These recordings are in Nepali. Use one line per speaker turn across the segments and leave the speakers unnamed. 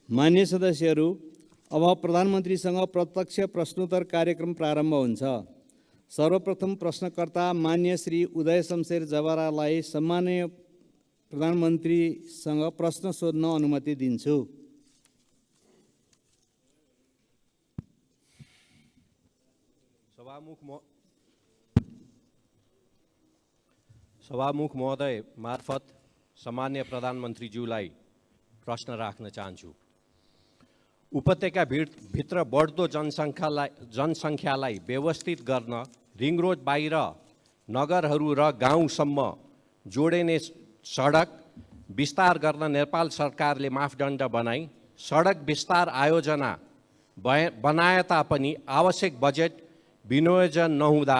मान्य सदस्यहरू, अब प्रधानमन्त्रीसँग प्रत्यक्ष प्रश्नोत्तर कार्यक्रम प्रारम्भ हुन्छ। सर्वप्रथम प्रश्नकर्ता मान्य श्री उदय शमशेर जवारालाई सम्माननीय प्रधानमन्त्रीसँग प्रश्न सोध्न अनुमति दिन्छु।
सभामुख महोदय मार्फत सम्मान्य प्रधानमन्त्रीज्यूलाई प्रश्न राख्न चाहन्छु। उपत्यका भित्र बढ्दो जनसङ्ख्यालाई व्यवस्थित गर्न रिङ रोड बाहिर नगरहरू र गाउँसम्म जोडिने सडक विस्तार गर्न नेपाल सरकारले मापदण्ड बनाई सडक विस्तार आयोजना बनाए तापनि आवश्यक बजेट विनियोजन नहुँदा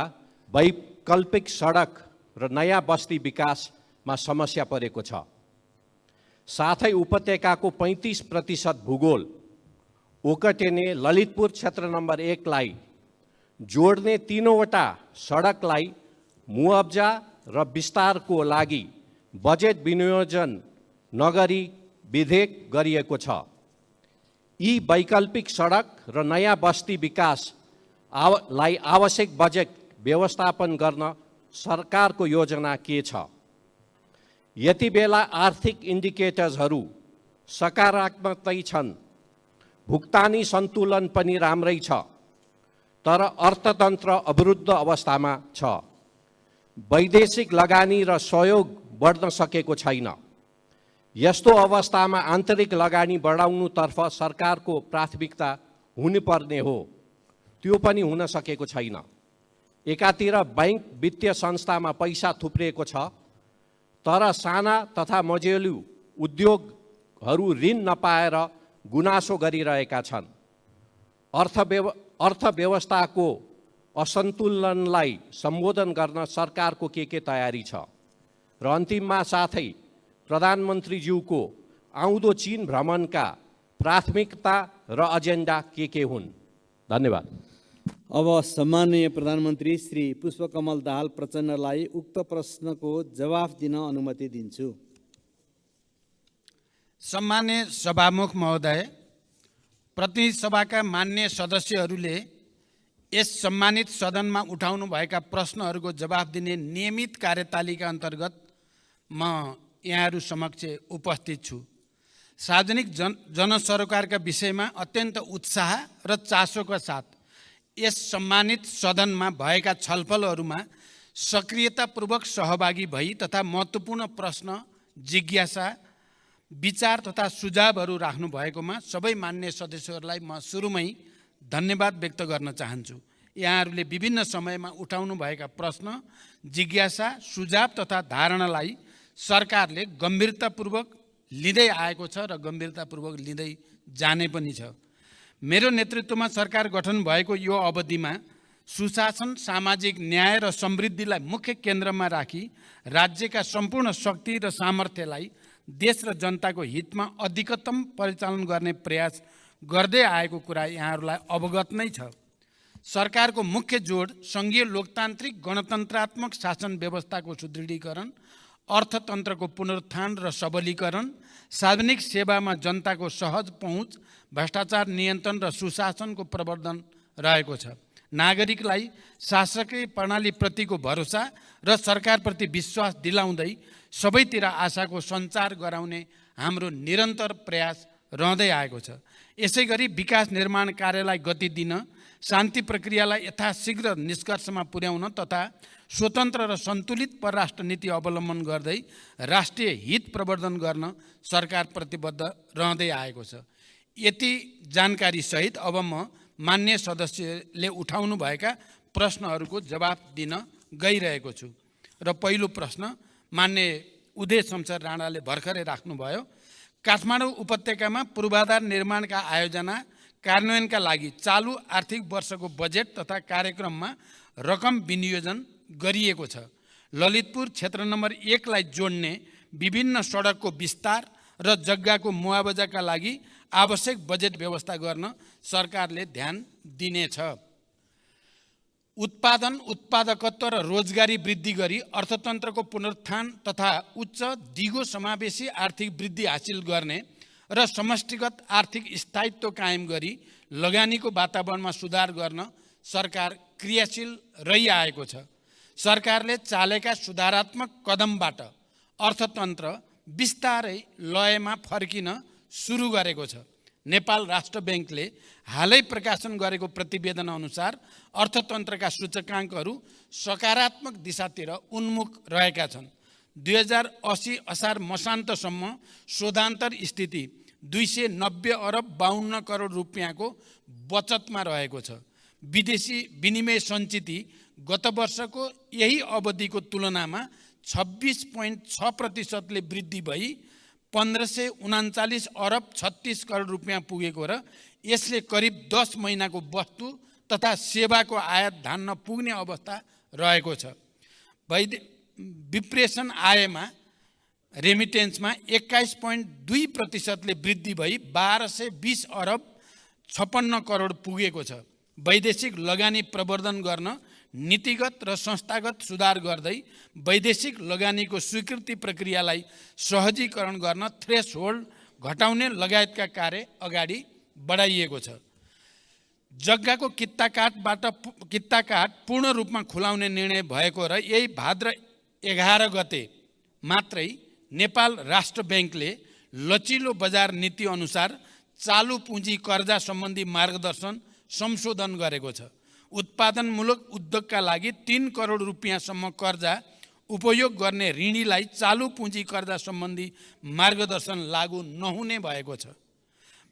वैकल्पिक सडक र नयाँ बस्ती विकासमा समस्या परेको छ। साथै उपत्यकाको 35% भूगोल ओकटेने ललितपुर क्षेत्र नम्बर 1 लाई जोड्ने 3वटा सडकलाई मुआब्जा र विस्तारको लागि बजेट विनियोजन नगरी विधेयक गरिएको छ। यी वैकल्पिक सडक र नयाँ बस्ती विकासलाई आवश्यक बजेट व्यवस्थापन गर्न सरकारको योजना के छ? यति बेला आर्थिक इन्डिकेटर्सहरू सकारात्मकै छन्, भुक्तानी सन्तुलन पनि राम्रै छ, तर अर्थतन्त्र अवरुद्ध अवस्थामा छ। वैदेशिक लगानी र सहयोग बढ्न सकेको छैन। यस्तो अवस्थामा आन्तरिक लगानी बढाउनुतर्फ सरकारको प्राथमिकता हुनुपर्ने हो, त्यो पनि हुन सकेको छैन। एकातिर बैंक वित्तीय संस्थामा पैसा थुप्रिएको छ, तर साना तथा मझौले उद्योगहरू ऋण नपाएर गुनासो गरिरहेका छन्। अर्थव्यवस्थाको असन्तुलनलाई सम्बोधन गर्न सरकारको के तयारी छ? र अन्तिममा साथै प्रधानमन्त्रीज्यूको आउँदो चीन भ्रमणका प्राथमिकता र एजेन्डा के हुन्? धन्यवाद।
अब सम्माननीय प्रधानमन्त्री श्री पुष्पकमल दाहाल प्रचण्डलाई उक्त प्रश्नको जवाफ दिन अनुमति दिन्छु।
सम्मान्य सभामुख महोदय, प्रतिनिधि सभाका मान्य सदस्यहरूले यस सम्मानित सदनमा उठाउनु भएका प्रश्नहरूको जवाफ दिने नियमित कार्यतालिका अन्तर्गत म यहाँहरू समक्ष उपस्थित छु। सार्वजनिक जनसरोकारका विषयमा अत्यन्त उत्साह र चासोका साथ यस सम्मानित सदनमा भएका छलफलहरूमा सक्रियतापूर्वक सहभागी भई तथा महत्त्वपूर्ण प्रश्न, जिज्ञासा, विचार तथा सुझावहरू राख्नु भएकोमा सबै मान्य सदस्यहरूलाई म सुरुमै धन्यवाद व्यक्त गर्न चाहन्छु। यहाँहरूले विभिन्न समयमा उठाउनु भएका प्रश्न, जिज्ञासा, सुझाव तथा धारणालाई सरकारले गम्भीरतापूर्वक लिँदै आएको छ र गम्भीरतापूर्वक लिँदै जाने पनि छ। मेरो नेतृत्वमा सरकार गठन भएको यो अवधिमा सुशासन, सामाजिक न्याय र समृद्धिलाई मुख्य केन्द्रमा राखी राज्यका सम्पूर्ण शक्ति र सामर्थ्यलाई देश र जनताको हितमा अधिकतम परिचालन गर्ने प्रयास गर्दै आएको कुरा यहाँहरूलाई अवगत नै छ। सरकारको मुख्य जोड सङ्घीय लोकतान्त्रिक गणतन्त्रात्मक शासन व्यवस्थाको सुदृढीकरण, अर्थतन्त्रको पुनरुत्थान र सबलीकरण, सार्वजनिक सेवामा जनताको सहज पहुँच, भ्रष्टाचार नियन्त्रण र सुशासनको प्रवर्धन रहेको छ। नागरिकलाई शासकीय प्रणालीप्रतिको भरोसा र सरकारप्रति विश्वास दिलाउँदै सबैतिर आशाको सञ्चार गराउने हाम्रो निरन्तर प्रयास रहँदै आएको छ। यसैगरी विकास निर्माण कार्यलाई गति दिन, शान्ति प्रक्रियालाई यथाशीघ्र निष्कर्षमा पुर्याउन तथा स्वतन्त्र र सन्तुलित परराष्ट्र नीति अवलम्बन गर्दै राष्ट्रिय हित प्रवर्धन गर्न सरकार प्रतिबद्ध रहँदै आएको छ। यति जानकारी सहित अब म मान्य सदस्यले उठाउनु भएका प्रश्नहरूको जवाफ दिन गइरहेको छु। र पहिलो प्रश्न मान्य उदय शमशेर राणाले भर्खरै राख्नुभयो। काठमाडौँ उपत्यकामा पूर्वाधार निर्माणका आयोजना कार्यान्वयनका लागि चालु आर्थिक वर्षको बजेट तथा कार्यक्रममा रकम विनियोजन गरिएको छ। ललितपुर क्षेत्र नम्बर 1 लाई जोड्ने विभिन्न सडकको विस्तार र जग्गाको मुआवजाका लागि आवश्यक बजेट व्यवस्था गर्न सरकारले ध्यान दिनेछ। उत्पादन, उत्पादकत्व र रोजगारी वृद्धि गरी अर्थतन्त्रको पुनरुत्थान तथा उच्च दिगो समावेशी आर्थिक वृद्धि हासिल गर्ने र समष्टिगत आर्थिक स्थायित्व कायम गरी लगानीको वातावरणमा सुधार गर्न सरकार क्रियाशील रहिआएको छ। सरकारले चालेका सुधारात्मक कदमबाट अर्थतन्त्र बिस्तारै लयमा फर्किन सुरु गरेको छ। नेपाल राष्ट्र ब्याङ्कले हालै प्रकाशन गरेको प्रतिवेदन अनुसार अर्थतन्त्रका सूचकाङ्कहरू सकारात्मक दिशातिर उन्मुख रहेका छन्। 2080 असार मसान्तसम्म शोधान्तर स्थिति 290 अरब 52 करोड रुपियाँको बचतमा रहेको छ। विदेशी विनिमय सञ्चिति गत वर्षको यही अवधिको तुलनामा 26.6% वृद्धि भई 1539 अरब 36 करोड रुपियाँ पुगेको र यसले करिब 10 महिनाको वस्तु तथा सेवाको आयात धान्न पुग्ने अवस्था रहेको छ। विप्रेषण आयमा रेमिटेन्समा 21.2%ले वृद्धि भई 1220 अरब 56 करोड पुगेको छ। वैदेशिक लगानी प्रवर्धन गर्न नीतिगत र संस्थागत सुधार गर्दै वैदेशिक लगानीको स्वीकृति प्रक्रियालाई सहजीकरण गर्न थ्रेसहोल्ड घटाउने लगायतका कार्य अगाडि बढाइएको छ। जग्गाको कित्ताकाट पूर्ण रूपमा खुलाउने निर्णय भएको र यही भाद्र 11 गते मात्रै नेपाल राष्ट्र ब्याङ्कले लचिलो बजार नीति अनुसार चालु पुँजी कर्जा सम्बन्धी मार्गदर्शन संशोधन गरेको छ। उत्पादनमूलक उद्योगका लागि 3 करोड रुपियाँसम्म कर्जा उपयोग गर्ने ऋणीलाई चालु पुँजी कर्जा सम्बन्धी मार्गदर्शन लागू नहुने भएको छ।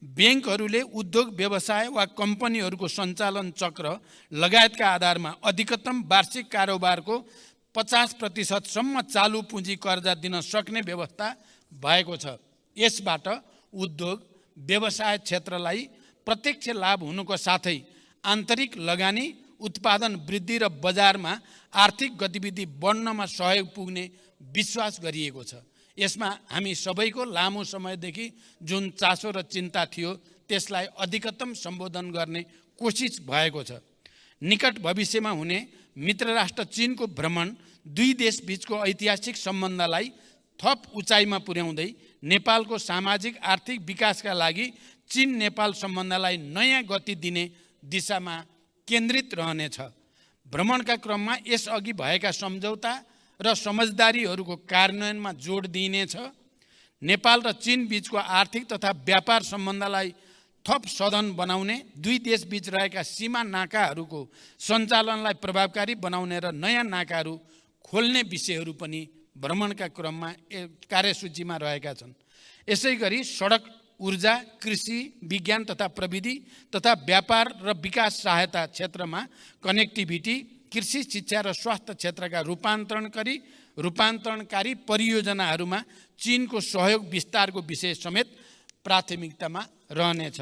ब्याङ्कहरूले उद्योग व्यवसाय वा कम्पनीहरूको सञ्चालन चक्र लगायतका आधारमा अधिकतम वार्षिक कारोबारको 50% सम्म चालु पुँजी कर्जा दिन सक्ने व्यवस्था भएको छ। यसबाट उद्योग व्यवसाय क्षेत्रलाई प्रत्यक्ष लाभ हुनुको साथै आन्तरिक लगानी उत्पादन वृद्धि र बजारमा आर्थिक गतिविधि बढ्नमा सहयोग पुग्ने विश्वास गरिएको छ। यसमा हामी सबैको लामो समयदेखि जुन चासो र चिन्ता थियो त्यसलाई अधिकतम सम्बोधन गर्ने कोसिस भएको छ। निकट भविष्यमा हुने मित्र राष्ट्र चीनको भ्रमण दुई देशबीचको ऐतिहासिक सम्बन्धलाई थप उचाइमा पुर्याउँदै नेपालको सामाजिक आर्थिक विकासका लागि चीन नेपाल सम्बन्धलाई नयाँ गति दिने दिशामा केन्द्रित रहनेछ। भ्रमणका क्रममा यसअघि भएका सम्झौता र समझदारीहरूको कार्यान्वयनमा जोड दिइनेछ। नेपाल र चीन बीचको आर्थिक तथा व्यापार सम्बन्धलाई थप सधन बनाउने, दुई देशबीच रहेका सीमा नाकाहरूको सञ्चालनलाई प्रभावकारी बनाउने र नयाँ नाकाहरू खोल्ने विषयहरू पनि भ्रमणका क्रममा कार्यसूचीमा रहेका छन्। यसै गरी सडक, ऊर्जा, कृषि, विज्ञान तथा प्रविधि तथा व्यापार र विकास सहायता क्षेत्रमा कनेक्टिभिटी, कृषि, शिक्षा र स्वास्थ्य क्षेत्रका रूपान्तरणकारी परियोजनाहरूमा चीनको सहयोग विस्तारको विषय समेत प्राथमिकतामा रहनेछ।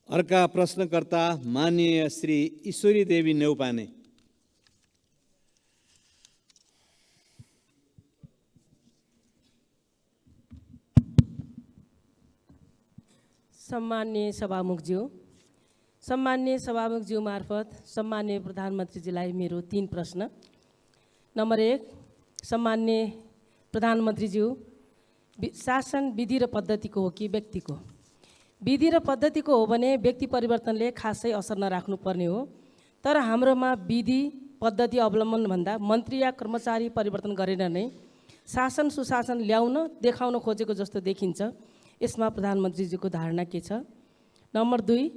अर्का प्रश्नकर्ता माननीय श्री ईश्वरी देवी नेउपाने।
सम्माननीय सभामुखज्यू मार्फत सम्माननीय प्रधानमन्त्रीजीलाई मेरो 3 प्रश्न। नम्बर 1, सम्माननीय प्रधानमन्त्रीज्यू, शासन विधि र पद्धतिको हो कि व्यक्तिको? विधि र पद्धतिको हो भने व्यक्ति परिवर्तनले खासै असर नराख्नुपर्ने हो, तर हाम्रोमा विधि पद्धति अवलम्बन भन्दा मन्त्री या कर्मचारी परिवर्तन गरेर नै शासन सुशासन ल्याउन देखाउन खोजेको जस्तो देखिन्छ। यसमा प्रधानमन्त्रीजीको धारणा के छ? नम्बर 2,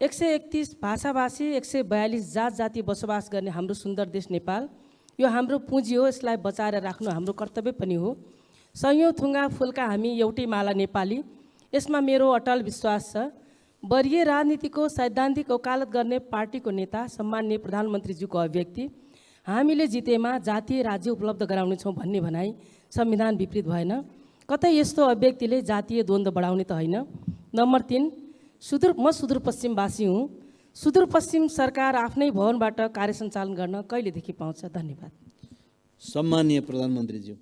131 भाषाभाषी 142 जात जाति बसोबास गर्ने हाम्रो सुन्दर देश नेपाल, यो हाम्रो पुँजी हो, यसलाई बचाएर राख्नु हाम्रो कर्तव्य पनि हो। सयौँ थुङ्गा फुलका हामी एउटै माला नेपाली, यसमा मेरो अटल विश्वास छ। वरिय राजनीतिको सैद्धान्तिक वकालत गर्ने पार्टीको नेता सम्माननीय प्रधानमन्त्रीज्यूको अभिव्यक्ति हामीले जितेमा जातीय राज्य उपलब्ध गराउनेछौँ भन्ने भनाइ संविधान विपरीत भएन? कतै यस्तो अभिव्यक्तिले जातीय द्वन्द्व बढाउने त होइन? नम्बर 3, म सुदूरपश्चिमवासी हुँ। सुदूरपश्चिम सरकार आफ्नै भवनबाट कार्य सञ्चालन गर्न कहिलेदेखि पाउँछ? धन्यवाद।
सम्माननीय प्रधानमन्त्रीज्यू।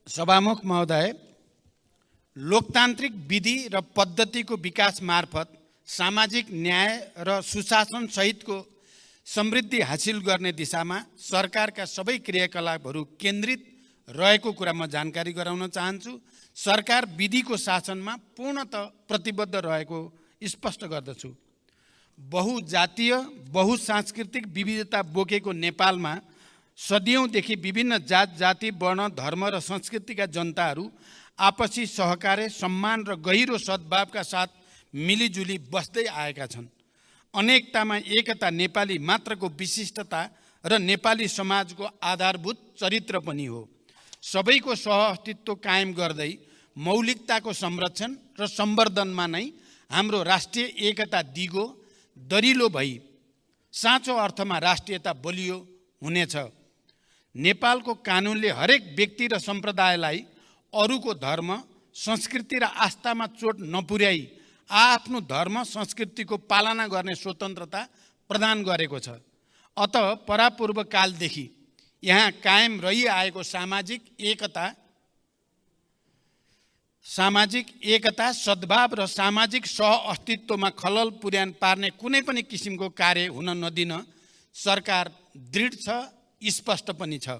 सभामुख महोदय, लोकतान्त्रिक विधि र पद्धतिको विकास मार्फत सामाजिक न्याय र सुशासन सहितको समृद्धि हासिल गर्ने दिशामा सरकारका सबै क्रियाकलापहरू केन्द्रित रहेको कुरा म जानकारी गराउन चाहन्छु। सरकार विधिको शासनमा पूर्णतः प्रतिबद्ध रहेको स्पष्ट गर्दछु। बहुजातीय बहुसांस्कृतिक विविधता बोकेको नेपालमा सदियौँदेखि विभिन्न जात जाति वर्ण धर्म र संस्कृतिका जनताहरू आपसी सहकार्य सम्मान र गहिरो सद्भावका साथ मिलिजुली बस्दै आएका छन्। अनेकतामा एकता नेपाली मात्रको विशिष्टता र नेपाली समाजको आधारभूत चरित्र पनि हो। सबैको सहअस्तित्व कायम गर्दै मौलिकताको संरक्षण र सम्वर्धनमा नै हाम्रो राष्ट्रिय एकता दिगो दरिलो भई साँचो अर्थमा राष्ट्रियता बलियो हुनेछ। नेपालको कानुनले हरेक व्यक्ति र सम्प्रदायलाई अरूको धर्म संस्कृति र आस्थामा चोट नपुर्याई आफ्नो धर्म संस्कृतिको पालना गर्ने स्वतन्त्रता प्रदान गरेको छ। अत परापूर्व कालदेखि यहाँ कायम रहिआएको सामाजिक एकता सद्भाव र सामाजिक सहअस्तित्वमा खलल पुर्यान पार्ने कुनै पनि किसिमको कार्य हुन नदिन सरकार दृढ छ, स्पष्ट पनि छ।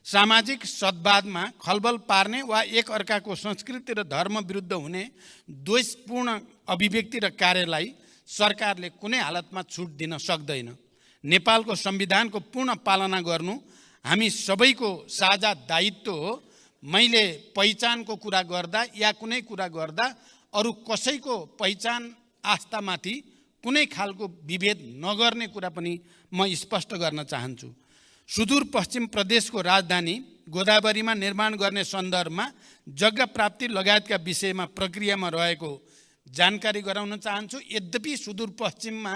सामाजिक सद्भावमा खलबल पार्ने वा एक अर्काको संस्कृति र धर्म विरुद्ध हुने द्वेषपूर्ण अभिव्यक्ति र कार्यलाई सरकारले कुनै हालतमा छुट दिन सक्दैन। नेपालको संविधानको पूर्ण पालना गर्नु हामी सबैको साझा दायित्व हो। मैले पहिचानको कुरा गर्दा या कुनै कुरा गर्दा अरू कसैको पहिचान आस्थामाथि कुनै खालको विभेद नगर्ने कुरा पनि म स्पष्ट गर्न चाहन्छु। सुदूरपश्चिम प्रदेशको राजधानी गोदावरीमा निर्माण गर्ने सन्दर्भमा जग्गा प्राप्ति लगायतका विषयमा प्रक्रियामा रहेको जानकारी गराउन चाहन्छु। यद्यपि सुदूरपश्चिममा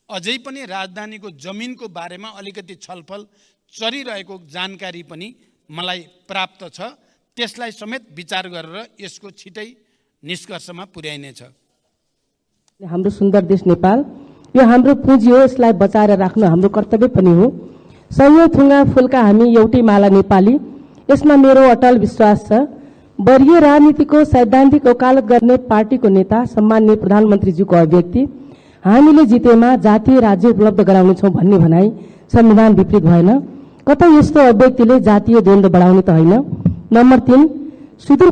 अझै पनि राजधानीको जमिनको बारेमा अलिकति छलफल चलिरहेको जानकारी पनि मलाई प्राप्त छ। त्यसलाई समेत विचार गरेर यसको छिटै निष्कर्षमा पुर्याइनेछ।
हाम्रो सुन्दर देश नेपाल यो हाम्रो पुँजी हो, यसलाई बचाएर राख्नु हाम्रो कर्तव्य पनि हो। सयौं थुङ्गा फुलका हामी एउटै माला नेपाली, यसमा मेरो अटल विश्वास छ। वर्गीय राजनीतिको सैद्धान्तिक वकालत गर्ने पार्टीको नेता सम्माननीय प्रधानमन्त्रीज्यूको अभिव्यक्ति हामीले जितेमा जातीय राज्य उपलब्ध गराउनेछौँ भन्ने भनाई संविधान विपरीत भएन। कतै यस्तो अभिव्यक्तिले जातीय द्वन्द्व बढाउने त होइन। नम्बर 3,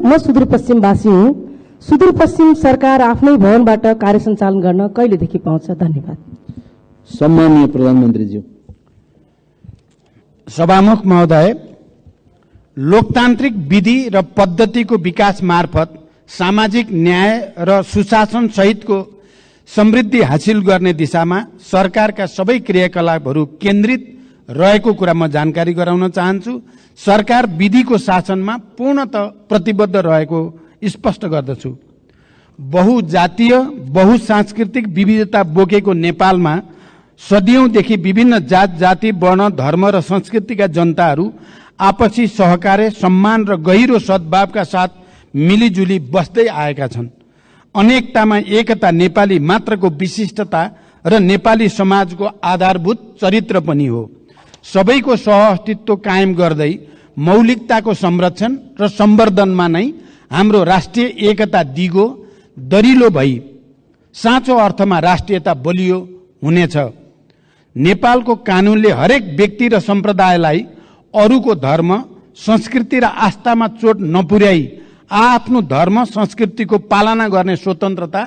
म सुदूरपश्चिमवासी हुँ। सुदूरपश्चिम सरकार आफ्नै भवनबाट कार्य सञ्चालन गर्न कहिलेदेखि पाउँछ? धन्यवाद।
सम्माननीय प्रधानमन्त्रीज्यू।
सभामुख महोदय, लोकतान्त्रिक विधि र पद्धतिको विकास मार्फत सामाजिक न्याय र सुशासन सहितको समृद्धि हासिल गर्ने दिशामा सरकारका सबै क्रियाकलापहरू केन्द्रित रहेको कुरा म जानकारी गराउन चाहन्छु। सरकार विधिको शासनमा पूर्णतः प्रतिबद्ध रहेको स्पष्ट गर्दछु। बहुजातीय बहुसांस्कृतिक विविधता बोकेको नेपालमा सदियौँदेखि विभिन्न जात जाति वर्ण धर्म र संस्कृतिका जनताहरू आपसी सहकार्य सम्मान र गहिरो सद्भावका साथ मिलिजुली बस्दै आएका छन्। अनेकतामा एकता नेपाली मात्रको विशिष्टता र नेपाली समाजको आधारभूत चरित्र पनि हो। सबैको सहअस्तित्व कायम गर्दै मौलिकताको संरक्षण र सम्वर्धनमा नै हाम्रो राष्ट्रिय एकता दिगो दरिलो भई साँचो अर्थमा राष्ट्रियता बलियो हुनेछ। नेपालको कानुनले हरेक व्यक्ति र सम्प्रदायलाई अरूको धर्म संस्कृति र आस्थामा चोट नपुर्याई आफ्नो धर्म संस्कृतिको पालना गर्ने स्वतन्त्रता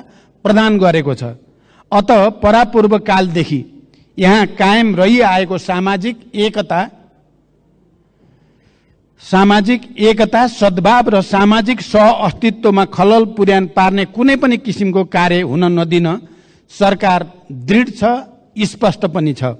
प्रदान गरेको छ। अत परापूर्व कालदेखि यहाँ कायम रहिआएको सामाजिक एकता सद्भाव र सामाजिक सहअस्तित्वमा खलल पुर्यान पार्ने कुनै पनि किसिमको कार्य हुन नदिन सरकार दृढ छ, स्पष्ट पनि छ।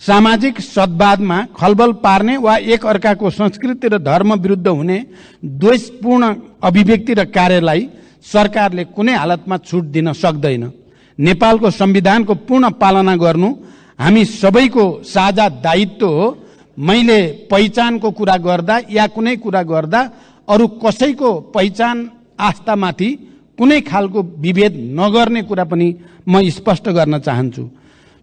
सामाजिक सद्भावमा खलबल पार्ने वा एक अर्काको संस्कृति र धर्म विरुद्ध हुने द्वेषपूर्ण अभिव्यक्ति र कार्यलाई सरकारले कुनै हालतमा छुट दिन सक्दैन। नेपालको संविधानको पूर्ण पालना गर्नु हामी सबैको साझा दायित्व हो। मैले पहिचानको कुरा गर्दा या कुनै कुरा गर्दा अरू कसैको पहिचान आस्थामाथि कुनै खालको विभेद नगर्ने कुरा पनि म स्पष्ट गर्न चाहन्छु।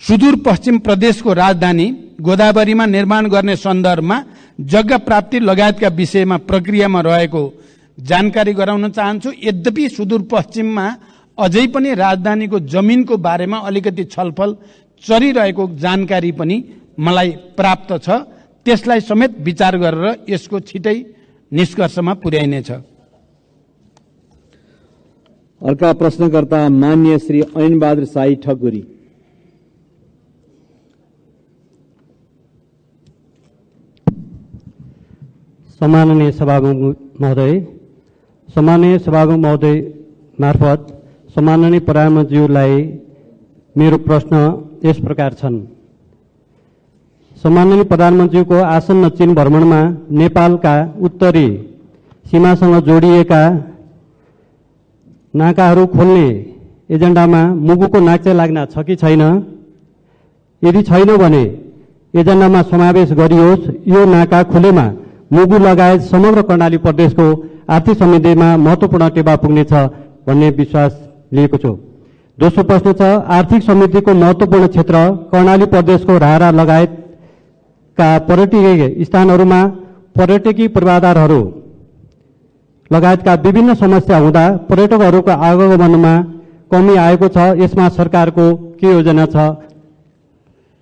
सुदूरपश्चिम प्रदेशको राजधानी गोदावरीमा निर्माण गर्ने सन्दर्भमा जग्गा प्राप्ति लगायतका विषयमा प्रक्रियामा रहेको जानकारी गराउन चाहन्छु। यद्यपि सुदूरपश्चिममा अझै पनि राजधानीको जमिनको बारेमा अलिकति छलफल चलिरहेको जानकारी पनि मलाई प्राप्त छ। त्यसलाई समेत विचार गरेर यसको छिटै निष्कर्षमा पुर्याइनेछ।
अर्का प्रश्नकर्ता मान्य श्री ऐनबहादुर साई ठकुरी।
सम्माननीय सभामुख महोदय मार्फत सम्माननीय प्रधानमन्त्रीज्यूलाई मेरो प्रश्न यस प्रकार छन्। सम्माननीय प्रधानमन्त्रीको आसन्न चीन भ्रमणमा नेपालका उत्तरी सीमासँग जोडिएका नाकाहरू खोल्ने एजेन्डामा मुगुको नाक्चे लाग्न छ कि छैन? यदि छैन भने एजेन्डामा समावेश गरियोस्। यो नाका खुलेमा मुगु लगायत समग्र कर्णाली प्रदेशको आर्थिक समृद्धिमा महत्त्वपूर्ण टेवा पुग्नेछ भन्ने विश्वास लिएको छु। दोस्रो प्रश्न छ, आर्थिक समृद्धिको महत्त्वपूर्ण क्षेत्र कर्णाली प्रदेशको रारा लगायतका पर्यटकीय स्थानहरूमा पर्यटकीय पूर्वाधारहरू लगायतका विभिन्न समस्या हुँदा पर्यटकहरूको आगमनमा कमी आएको छ। यसमा सरकारको के योजना छ?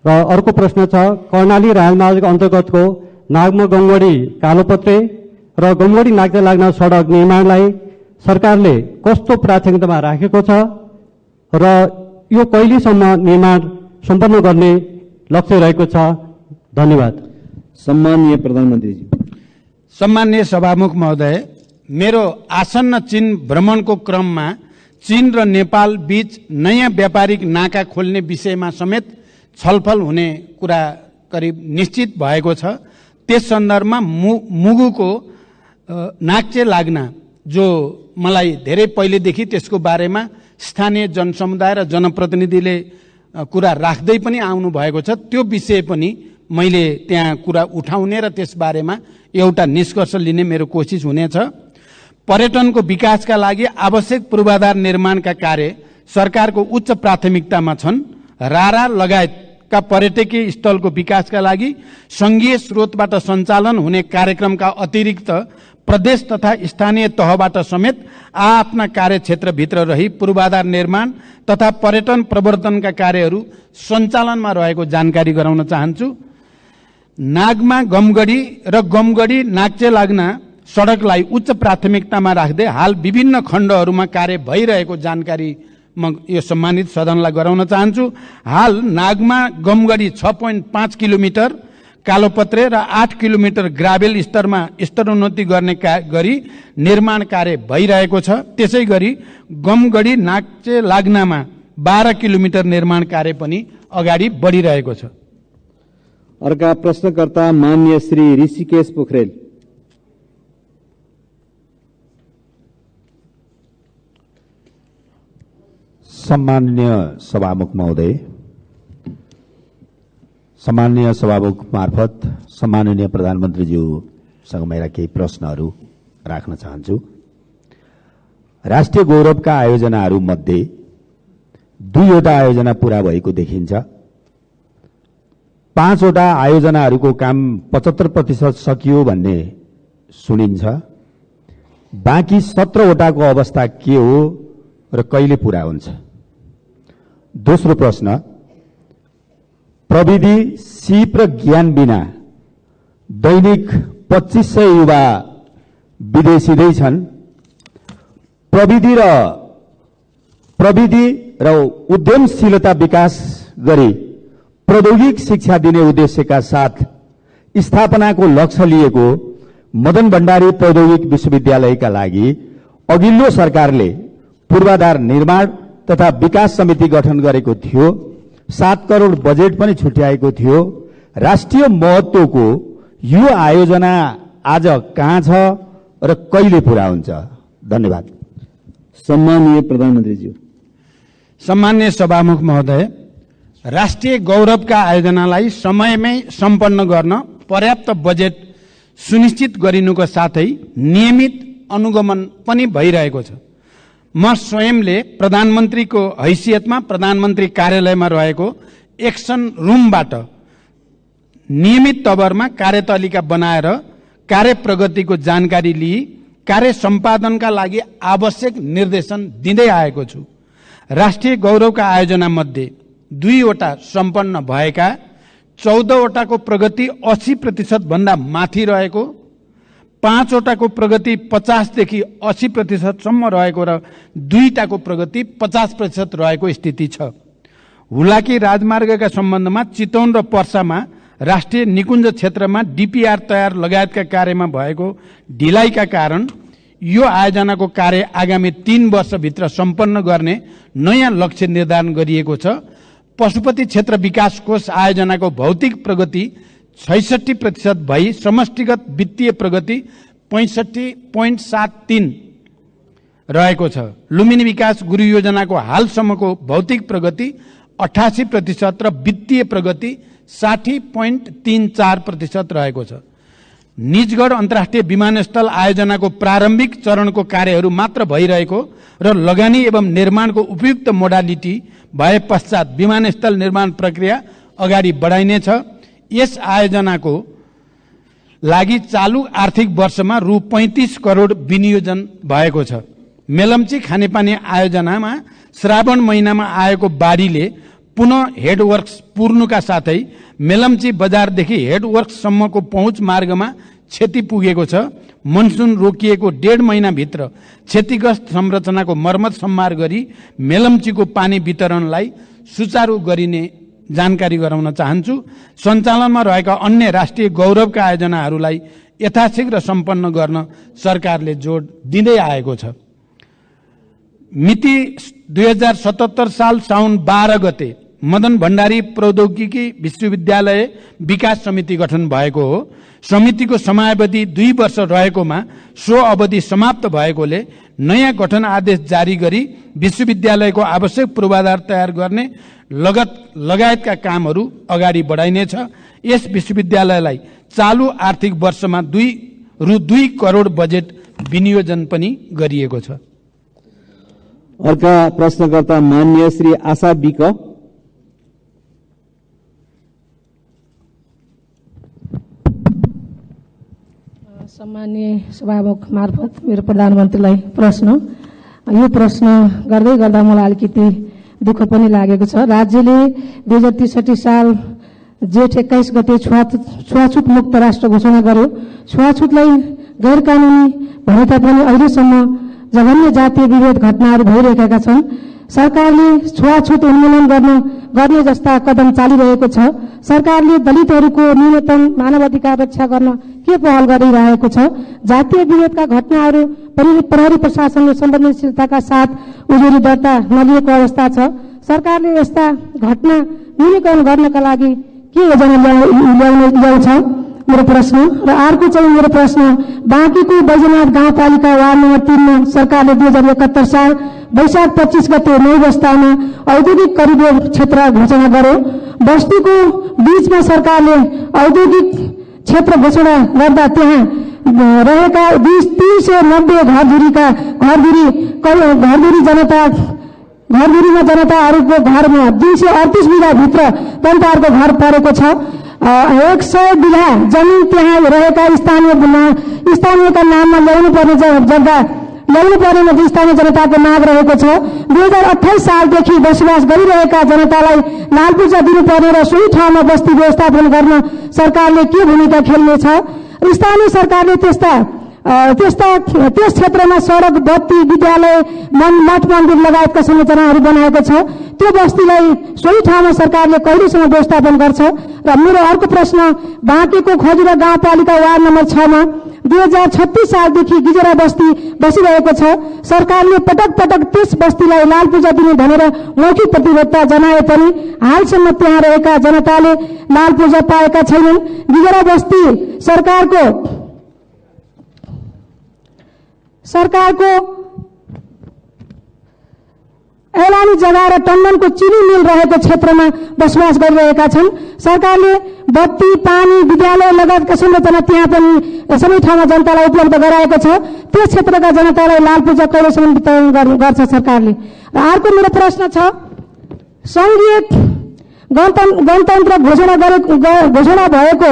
र अर्को प्रश्न छ, कर्णाली राजमार्ग अन्तर्गतको नागमा गमगढी कालोपत्रे र गमगढी नाक्चे लाग्न सडक निर्माणलाई सरकारले कस्तो प्राथमिकतामा राखेको छ र यो कहिलेसम्म निर्माण सम्पन्न गर्ने लक्ष्य रहेको छ? धन्यवाद।
सम्माननीय प्रधानमन्त्रीजी।
सम्माननीय सभामुख महोदय, मेरो आसन्न चीन भ्रमणको क्रममा चीन र नेपाल बीच नयाँ व्यापारिक नाका खोल्ने विषयमा समेत छलफल हुने कुरा करिब निश्चित भएको छ। त्यस सन्दर्भमा मुगुको नाक्चे लाग्न जो मलाई धेरै पहिलेदेखि त्यसको बारेमा स्थानीय जनसमुदाय र जनप्रतिनिधिले कुरा राख्दै पनि आउनु भएको छ, त्यो विषय पनि मैले त्यहाँ कुरा उठाउने र त्यस बारेमा एउटा निष्कर्ष लिने मेरो कोसिस हुनेछ। पर्यटनको विकासका लागि आवश्यक पूर्वाधार निर्माणका कार्य सरकारको उच्च प्राथमिकतामा छन्। रारा लगायतका पर्यटकीय स्थलको विकासका लागि संघीय स्रोतबाट सञ्चालन हुने कार्यक्रमका अतिरिक्त प्रदेश तथा स्थानीय तहबाट समेत आफ्ना कार्यक्षेत्रभित्र रही पूर्वाधार निर्माण तथा पर्यटन प्रवर्धनका कार्यहरू सञ्चालनमा रहेको जानकारी गराउन चाहन्छु। नागमा गमगढी र गमगढी नाक्चे लाग्न सडकलाई उच्च प्राथमिकतामा राख्दै हाल विभिन्न खण्डहरूमा कार्य भइरहेको जानकारी म यो सम्मानित सदनलाई गराउन चाहन्छु। हाल नागमा गमगढी 6.5 किलोमिटर, कालोपत्रे र 8 किलोमिटर ग्राभेल स्तरमा स्तरोन्नति गर्ने गरी निर्माण कार्य भइरहेको छ। त्यसै गरी गमगढी नाक्चे लाग्नमा 12 किलोमिटर निर्माण कार्य पनि अगाडि बढिरहेको छ।
अर्का प्रश्नकर्ता मान्य श्री ऋषिकेश पोखरेल।
सम्माननीय सभामुख महोदय, सम्माननीय सभामुख मार्फत सम्माननीय प्रधानमन्त्रीज्यूसँग मेरा केही प्रश्नहरू राख्न चाहन्छु। राष्ट्रिय गौरवका आयोजनाहरू मध्ये 2वटा आयोजना पूरा भएको देखिन्छ। 5वटा आयोजनाहरूको काम 75% सकियो भन्ने सुनिन्छ। बाँकी 17वटाको अवस्था के हो र कहिले पूरा हुन्छ? दोस्रो प्रश्न, प्रविधि, सिप र ज्ञान बिना दैनिक 2500 युवा विदेशिँदै छन्। प्रविधि र उद्यमशीलता विकास गरी प्रौद्योगिक शिक्षा दिने उद्देश्यका साथ स्थापनाको लक्ष्य लिएको मदन भण्डारी प्रौद्योगिक विश्वविद्यालयका लागि अघिल्लो सरकारले पूर्वाधार निर्माण तथा विकास समिति गठन गरेको थियो। 7 करोड बजेट पनि छुट्याएको थियो। राष्ट्रिय महत्त्वको यो आयोजना आज कहाँ छ र कहिले पूरा हुन्छ? धन्यवाद।
सम्माननीय प्रधानमन्त्रीज्यू।
सम्माननीय सभामुख महोदय, राष्ट्रिय गौरवका आयोजनालाई समयमै सम्पन्न गर्न पर्याप्त बजेट सुनिश्चित गरिनुको साथै नियमित अनुगमन पनि भइरहेको छ। म स्वयंले प्रधानमन्त्रीको हैसियतमा प्रधानमन्त्री कार्यालयमा रहेको एक्सन रुमबाट नियमित तवरमा कार्यतालिका बनाएर कार्य प्रगतिको जानकारी लिई कार्य सम्पादनका लागि आवश्यक निर्देशन दिँदै आएको छु। राष्ट्रिय गौरवका आयोजना मध्ये 2वटा सम्पन्न भएका, 14वटाको प्रगति 80% भन्दा माथि रहेको, 5वटाको प्रगति 50 देखि 80% सम्म रहेको र 2टाको प्रगति 50% रहेको स्थिति छ। हुलाकी राजमार्गका सम्बन्धमा चितवन र पर्सामा राष्ट्रिय निकुञ्ज क्षेत्रमा डीपीआर तयार लगायतका कार्यमा भएको ढिलाइका कारण यो आयोजनाको कार्य आगामी 3 वर्षभित्र सम्पन्न गर्ने नयाँ लक्ष्य निर्धारण गरिएको छ। पशुपति क्षेत्र विकास कोष आयोजनाको भौतिक प्रगति 66% भई समष्टिगत वित्तीय प्रगति 65.73 रहेको छ। लुम्बिनी विकास गुरु योजनाको हालसम्मको भौतिक प्रगति 88% र वित्तीय प्रगति 60.34% रहेको छ। निजगढ अन्तर्राष्ट्रिय विमानस्थल आयोजनाको प्रारम्भिक चरणको कार्यहरू मात्र भइरहेको र लगानी एवं निर्माणको उपयुक्त मोडालिटी भए पश्चात विमानस्थल निर्माण प्रक्रिया अगाडि बढाइनेछ। यस आयोजनाको लागि चालू आर्थिक वर्षमा रु 35 करोड विनियोजन भएको छ। मेलम्ची खानेपानी आयोजनामा श्रावण महिनामा आएको बाढीले पुनः हेडवर्क्स पुर्नुका साथै मेलम्ची बजारदेखि हेडवर्क्ससम्मको पहुँच मार्गमा क्षति पुगेको छ। मनसुन रोकिएको 1.5 महिनाभित्र क्षतिग्रस्त संरचनाको मर्मत सम्मार गरी मेलम्चीको पानी वितरणलाई सुचारू गरिने जानकारी गराउन चाहन्छु। सञ्चालनमा रहेका अन्य राष्ट्रिय गौरवका आयोजनाहरूलाई यथाशीघ्र सम्पन्न गर्न सरकारले जोड दिँदै आएको छ। मिति 2077 साल साउन 12 गते मदन भण्डारी प्रौद्योगिकी विश्वविद्यालय विकास समिति गठन भएको हो। समितिको समयावधि 2 वर्ष रहेकोमा सो अवधि समाप्त भएकोले नयाँ गठन आदेश जारी गरी विश्वविद्यालयको आवश्यक पूर्वाधार तयार गर्ने लगायतका कामहरू अगाडि बढाइनेछ। यस विश्वविद्यालयलाई चालू आर्थिक वर्षमा रु 2 करोड बजेट विनियोजन पनि गरिएको छ।
अर्का प्रश्नकर्ता मान्य श्री आशा विक।
सम्माननीय सभामुख मार्फत मेरो प्रधानमन्त्रीलाई प्रश्न, यो प्रश्न गर्दै गर्दा मलाई अलिकति दुःख पनि लागेको छ। राज्यले 2063 साल जेठ 21 गते छुवाछुत मुक्त राष्ट्र घोषणा गर्यो। छुवाछुतलाई गैर कानूनी भने तापनि अहिलेसम्म जघन्य जातीय विभेद घटनाहरू भइरहेका छन्। सरकारले छुवाछुत उन्मूलन गर्ने जस्ता कदम चालिरहेको छ। सरकारले दलितहरूको न्यूनतम मानवाधिकार रक्षा गर्न के पहल गरिरहेको छ? जातीय विभेदका घटनाहरू प्रहरी प्रशासनले संवेदनशीलताका साथ उजुरी दर्ता नलिएको अवस्था छ। सरकारले यस्ता घटना न्यूनीकरण गर्नका लागि के योजना ल्याउँछ? मेरो प्रश्न। र अर्को चाहिँ मेरो प्रश्न, बाँकीको बैजनाथ गाउँपालिका वार्ड नम्बर 3 मा सरकारले 2071 साल वैशाख 25 गते 9 बस्तामा औद्योगिक करिडोर क्षेत्र घोषणा गर्यो। बस्तीको बीचमा सरकारले औद्योगिक क्षेत्र घोषणा गर्दा त्यहाँ रहेका 390 घरधुरीमा जनताहरूको घरमा 238 बिघा भित्र जनताहरूको घर परेको छ। 100 बिघा जमिन त्यहाँ रहेका स्थानीयका नाममा ल्याउनु पर्ने स्थानीय जनताको माग रहेको छ। 2028 सालदेखि बसोबास गरिरहेका जनतालाई लालपूर्जा दिनुपर्ने र सोही ठाउँमा बस्ती व्यवस्थापन गर्न सरकारले के भूमिका खेल्नेछ? स्थानीय सरकारले त्यस क्षेत्रमा सडक, बत्ती, विद्यालय, मठ मन्दिर लगायतका संरचनाहरू बनाएको छ। त्यो बस्तीलाई सोही ठाउँमा सरकारले कहिलेसम्म व्यवस्थापन गर्छ? र मेरो अर्को प्रश्न, बाँकेको खजुरा गाउँपालिका वार्ड नम्बर 6 मा 2036 सालदेखि गिजरा बस्ती बसिरहेको छ। सरकारले पटक पटक त्यस बस्तीलाई लाल पूजा दिने भनेर मौखिक प्रतिबद्धता जनाए पनि हालसम्म त्यहाँ रहेका जनताले लाल पूजा पाएका छैनन्। गिजरा बस्ती सरकारको ऐलानी जग्गा र टन्डनको चिनी मिल रहेको क्षेत्रमा बसोबास गरिरहेका छन्। सरकारले बत्ती, पानी, विद्यालय लगायतका संरचना त्यहाँ पनि सबै ठाउँमा जनतालाई उपलब्ध गराएको छ। त्यस क्षेत्रका जनतालाई लाल पूजा कहिलेसम्म वितरण गर्छ सरकारले? र अर्को मेरो प्रश्न छ, संघीय गणतन्त्र घोषणा भएको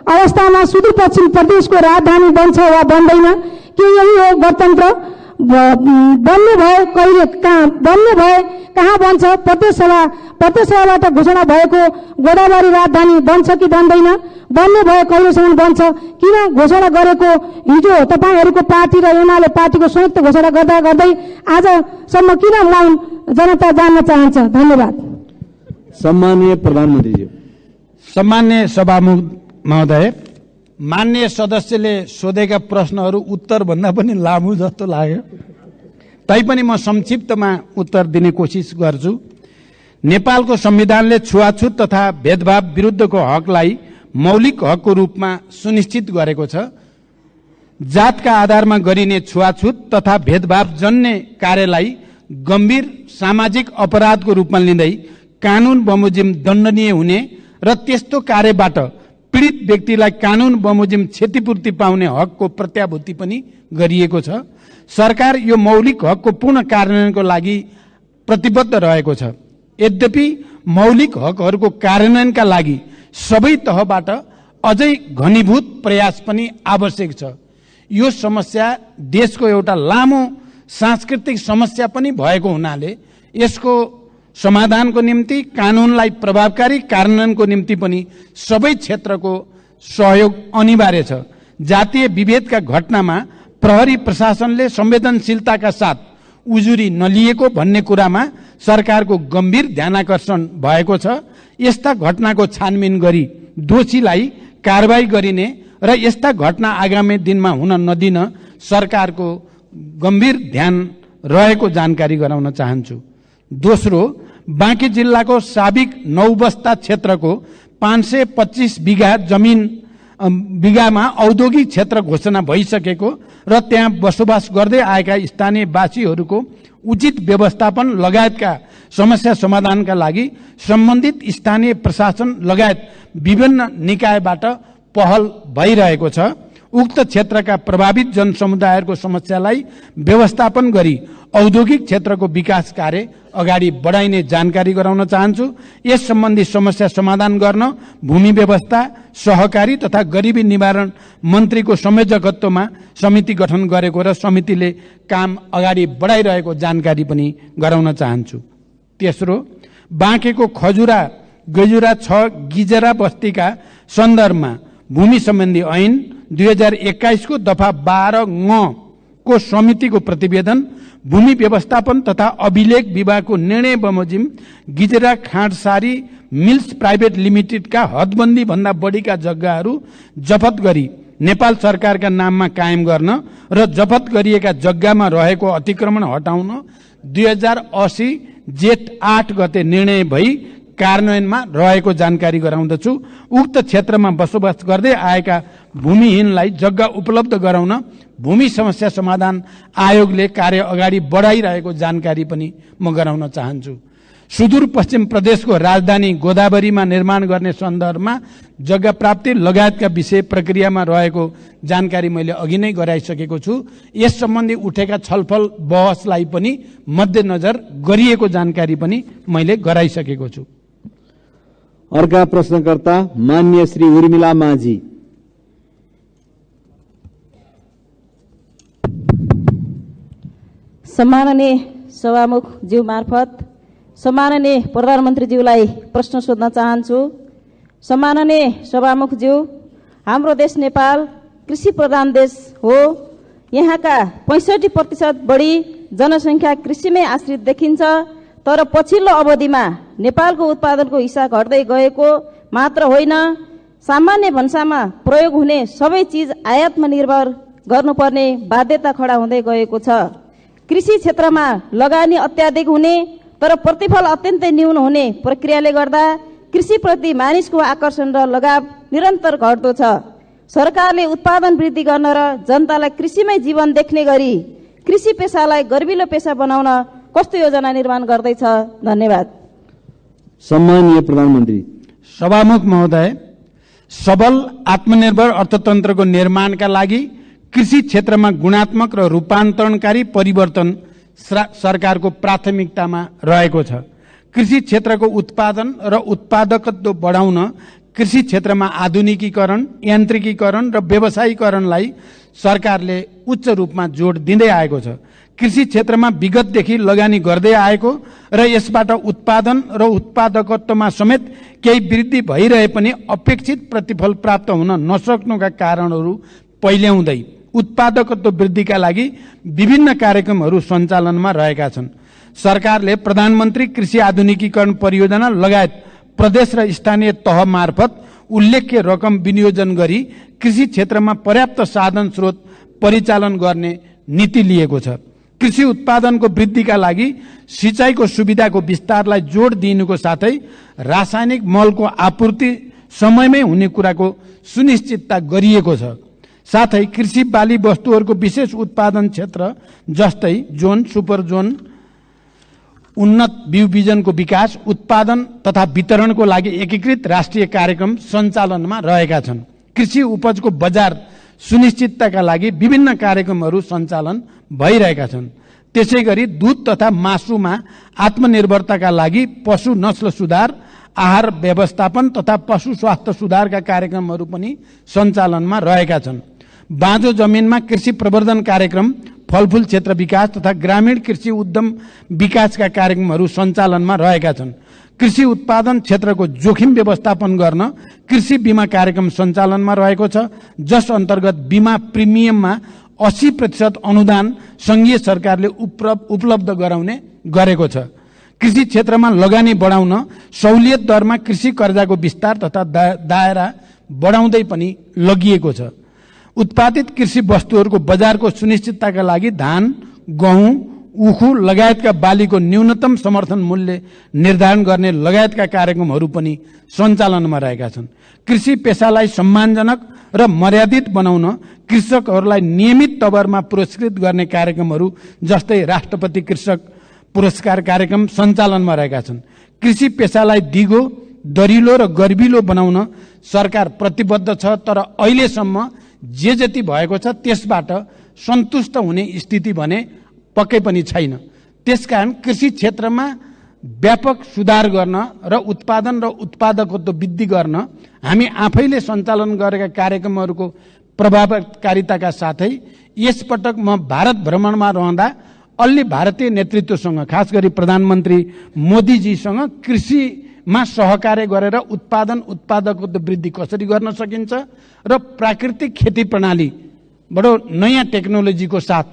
अवस्थामा सुदूरपश्चिम प्रदेशको राजधानी बन्छ वा बन्दैन? के यही हो गणतन्त्र? बन्ने भए कहाँ बन्छ? प्रदेश सभा
प्रत्येक सभाबाट घोषणा भएको गोदावरी राजधानी बन्छ कि बन्दैन, बन्ने भयो कहिलेसम्म बन्छ, किन घोषणा गरेको हिजो तपाईँहरूको पार्टी र एमाले पार्टीको संयुक्त घोषणा गर्दा गर्दै आजसम्म किन लाउन जनता जान्न चाहन्छ। धन्यवाद।
सम्माननीय प्रधानमन्त्रीज्यू।
सम्मान्य सभामुख महोदय, मान्य सदस्यले सोधेका प्रश्नहरू उत्तरभन्दा पनि लामो जस्तो लाग्यो, तैपनि म संक्षिप्तमा उत्तर दिने कोसिस गर्छु। नेपालको संविधानले छुवाछुत तथा भेदभाव विरुद्धको हकलाई मौलिक हकको रूपमा सुनिश्चित गरेको छ। जातका आधारमा गरिने छुवाछुत तथा भेदभाव जन्य कार्यलाई गम्भीर सामाजिक अपराधको रूपमा लिँदै कानून बमोजिम दण्डनीय हुने र त्यस्तो कार्यबाट पीडित व्यक्तिलाई कानून बमोजिम क्षतिपूर्ति पाउने हकको प्रत्याभूति पनि गरिएको छ। सरकार यो मौलिक हकको पूर्ण कार्यान्वयनको लागि प्रतिबद्ध रहेको छ। यद्यपि मौलिक हकहरूको कार्यान्वयनका लागि सबै तहबाट अझै घनीभूत प्रयास पनि आवश्यक छ। यो समस्या देशको एउटा लामो सांस्कृतिक समस्या पनि भएको हुनाले यसको समाधानको निम्ति कानूनलाई प्रभावकारी कार्यान्वयनको निम्ति पनि सबै क्षेत्रको सहयोग अनिवार्य छ। जातीय विभेदका घटनामा प्रहरी प्रशासनले संवेदनशीलताका साथ उजुरी नलिएको भन्ने कुरामा सरकारको गम्भीर ध्यानाकर्षण भएको छ। यस्ता घटनाको छानबिन गरी दोषीलाई कारबाही गरिने र यस्ता घटना आगामी दिनमा हुन नदिन सरकारको गम्भीर ध्यान रहेको जानकारी गराउन चाहन्छु। दोस्रो, बाँकी जिल्लाको साबिक नौबस्ता क्षेत्रको 525 बिघा जमिन बिघामा औद्योगिक क्षेत्र घोषणा भइसकेको र त्यहाँ बसोबास गर्दै आएका स्थानीयवासीहरूको उचित व्यवस्थापन लगायतका समस्या समाधानका लागि सम्बन्धित स्थानीय प्रशासन लगायत विभिन्न निकायबाट पहल भइरहेको छ। उक्त क्षेत्रका प्रभावित जनसमुदायहरूको समस्यालाई व्यवस्थापन गरी औद्योगिक क्षेत्रको विकास कार्य अगाडि बढाइने जानकारी गराउन चाहन्छु। यस सम्बन्धी समस्या समाधान गर्न भूमि व्यवस्था, सहकारी तथा गरिबी निवारण मन्त्रीको संयोजकत्वमा समिति गठन गरेको र समितिले काम अगाडि बढाइरहेको जानकारी पनि गराउन चाहन्छु। तेस्रो, बाँकेको खजुरा गजुरा 6 गिजरा बस्तीका सन्दर्भमा भूमि सम्बन्धी ऐन 2021 को दफा 12 को समितिको प्रतिवेदन, भूमि व्यवस्थापन तथा अभिलेख विभागको निर्णय बमोजिम गिजरा खाँडसारी मिल्स प्राइभेट लिमिटेडका हदबन्दी भन्दा बढीका जग्गाहरू जफत गरी नेपाल सरकारका नाममा कायम गर्न र जफत गरिएका जग्गामा रहेको अतिक्रमण हटाउन 2080 जेठ 8 गते निर्णय भई कार्यान्वयनमा रहेको जानकारी गराउँदछु। उक्त क्षेत्रमा बसोबास गर्दै आएका भूमिहीनलाई जग्गा उपलब्ध गराउन भूमि समस्या समाधान आयोगले कार्य अगाडि बढाइरहेको जानकारी पनि म गराउन चाहन्छु। सुदूरपश्चिम प्रदेशको राजधानी गोदावरीमा निर्माण गर्ने सन्दर्भमा जग्गा प्राप्ति लगायतका विषय प्रक्रियामा रहेको जानकारी मैले अघि नै गराइसकेको छु। यस सम्बन्धी उठेका छलफल बहसलाई पनि मध्यनजर गरिएको जानकारी पनि मैले गराइसकेको छु।
अर्का प्रश्नकर्ता मान्य श्री उर्मिला माझी।
सम्माननीय सभामुख ज्यू मार्फत सम्माननीय प्रधानमन्त्रीज्यूलाई प्रश्न सोध्न चाहन्छु। सम्माननीय सभामुख ज्यू, हाम्रो देश नेपाल कृषि प्रधान देश हो। यहाँका 65% बढी जनसङ्ख्या कृषिमै आश्रित देखिन्छ। तर पछिल्लो अवधिमा नेपालको उत्पादनको हिस्सा घट्दै गएको मात्र होइन, सामान्य भन्सामा प्रयोग हुने सबै चिज आयातमा निर्भर गर्नुपर्ने बाध्यता खडा हुँदै गएको छ। कृषि क्षेत्रमा लगानी अत्याधिक हुने तर प्रतिफल अत्यन्तै न्यून हुने प्रक्रियाले गर्दा कृषिप्रति मानिसको आकर्षण र लगाव निरन्तर घट्दो छ। सरकारले उत्पादन वृद्धि गर्न र जनतालाई कृषिमै जीवन देख्ने गरी कृषि पेसालाई गर्विलो पेसा बनाउन कस्तो योजना निर्माण गर्दैछ? धन्यवाद।
सम्माननीय प्रधानमन्त्री।
सभामुख महोदय, सबल आत्मनिर्भर अर्थतन्त्रको निर्माणका लागि कृषि क्षेत्रमा गुणात्मक र रूपान्तरणकारी परिवर्तन सरकारको प्राथमिकतामा रहेको छ। कृषि क्षेत्रको उत्पादन र उत्पादकत्व बढाउन कृषि क्षेत्रमा आधुनिकीकरण, यान्त्रिकीकरण र व्यवसायीकरणलाई सरकारले उच्च रूपमा जोड दिँदै आएको छ। कृषि क्षेत्रमा विगतदेखि लगानी गर्दै आएको र यसबाट उत्पादन र उत्पादकत्वमा समेत केही वृद्धि भइरहे पनि अपेक्षित प्रतिफल प्राप्त हुन नसक्नुका कारणहरू पहिल्याउँदै उत्पादकत्व वृद्धिका लागि विभिन्न कार्यक्रमहरू सञ्चालनमा रहेका छन्। सरकारले प्रधानमन्त्री कृषि आधुनिकीकरण परियोजना लगायत प्रदेश र स्थानीय तह मार्फत उल्लेख्य रकम विनियोजन गरी कृषि क्षेत्रमा पर्याप्त साधन स्रोत परिचालन गर्ने नीति लिएको छ। कृषि उत्पादनको वृद्धिका लागि सिँचाइको सुविधाको विस्तारलाई जोड दिनुको साथै रासायनिक मलको आपूर्ति समयमै हुने कुराको सुनिश्चितता गरिएको छ। साथै कृषि बाली वस्तुहरूको विशेष उत्पादन क्षेत्र जस्तै जोन, सुपर जोन, उन्नत बिउ बिजनको विकास, उत्पादन तथा वितरणको लागि एकीकृत राष्ट्रिय कार्यक्रम सञ्चालनमा रहेका छन्। कृषि उपजको बजार सुनिश्चितताका लागि विभिन्न कार्यक्रमहरू सञ्चालन भइरहेका छन्। त्यसैगरी दूध तथा मासुमा आत्मनिर्भरताका लागि पशु नस्ल सुधार, आहार व्यवस्थापन तथा पशु स्वास्थ्य सुधारका कार्यक्रमहरू पनि सञ्चालनमा रहेका छन्। बाँझो जमिनमा कृषि प्रवर्धन कार्यक्रम, फलफूल क्षेत्र विकास तथा ग्रामीण कृषि उद्यम विकासका कार्यक्रमहरू सञ्चालनमा रहेका छन्। कृषि उत्पादन क्षेत्रको जोखिम व्यवस्थापन गर्न कृषि बीमा कार्यक्रम सञ्चालनमा रहेको छ, जस अन्तर्गत बीमा प्रिमियममा 80% अनुदान सङ्घीय सरकारले उपलब्ध गराउने गरेको छ। कृषि क्षेत्रमा लगानी बढाउन सहुलियत दरमा कृषि कर्जाको विस्तार तथा दायरा बढाउँदै पनि लगिएको छ। उत्पादित कृषि वस्तुहरूको बजारको सुनिश्चितताका लागि धान, गहुँ, उखु लगायतका बालीको न्यूनतम समर्थन मूल्य निर्धारण गर्ने लगायतका कार्यक्रमहरू पनि सञ्चालनमा रहेका छन्। कृषि पेसालाई सम्मानजनक र मर्यादित बनाउन कृषकहरूलाई नियमित तवरमा पुरस्कृत गर्ने कार्यक्रमहरू जस्तै राष्ट्रपति कृषक पुरस्कार कार्यक्रम सञ्चालनमा रहेका छन्। कृषि पेसालाई दिगो, दरिलो र गर्विलो बनाउन सरकार प्रतिबद्ध छ, तर अहिलेसम्म जे जति भएको छ त्यसबाट सन्तुष्ट हुने स्थिति भने पक्कै पनि छैन। त्यसकारण कृषि क्षेत्रमा व्यापक सुधार गर्न र उत्पादन र उत्पादकत्व वृद्धि गर्न हामी आफैले सञ्चालन गरेका कार्यक्रमहरूको प्रभावकारिताका साथै यसपटक म भारत भ्रमणमा रहँदा अलि भारतीय नेतृत्वसँग, खास गरी प्रधानमन्त्री मोदीजीसँग कृषिमा सहकार्य गरेर उत्पादकत्व वृद्धि कसरी गर्न सकिन्छ र प्राकृतिक खेती प्रणाली बडो नयाँ टेक्नोलोजीको साथ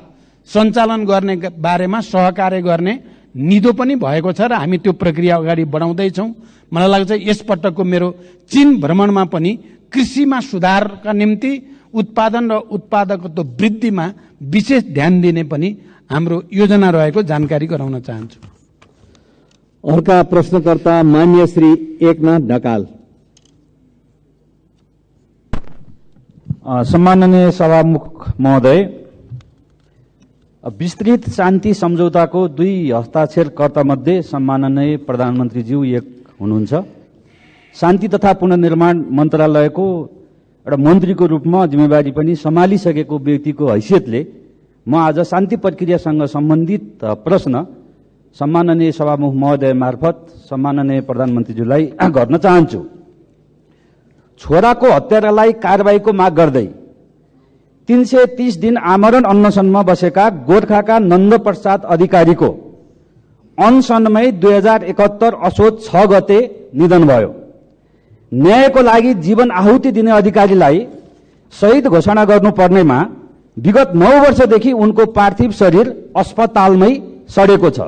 सञ्चालन गर्ने बारेमा सहकार्य गर्ने निधो पनि भएको छ र हामी त्यो प्रक्रिया अगाडि बढाउँदैछौँ। मलाई लाग्छ यसपटकको मेरो चीन भ्रमणमा पनि कृषिमा सुधारका निम्ति उत्पादन र उत्पादकत्व वृद्धिमा विशेष ध्यान दिने पनि हाम्रो योजना रहेको जानकारी गराउन चाहन्छु।
अर्का प्रश्नकर्ता मान्य श्री एकनाथ ढकाल।
सम्माननीय सभामुख महोदय, विस्तृत शान्ति सम्झौताको 2 हस्ताक्षरकर्ता मध्ये सम्माननीय प्रधानमन्त्रीज्यू एक हुनुहुन्छ। शान्ति तथा पुनर्निर्माण मन्त्रालयको एउटा मन्त्रीको रूपमा जिम्मेवारी पनि सम्हालिसकेको व्यक्तिको हैसियतले म आज शान्ति प्रक्रियासँग सम्बन्धित प्रश्न सम्माननीय सभामुख महोदय मार्फत सम्माननीय प्रधानमन्त्रीज्यूलाई गर्न चाहन्छु। छोराको हत्यारालाई कारबाहीको माग गर्दै 330 दिन आमरण अनसनमा बसेका गोर्खाका नन्दप्रसाद अधिकारीको अनसनमै 2071 असोज 6 गते निधन भयो। न्यायको लागि जीवन आहुति दिने अधिकारीलाई शहीद घोषणा गर्नुपर्नेमा विगत 9 वर्षदेखि उनको पार्थिव शरीर अस्पतालमै सडेको छ।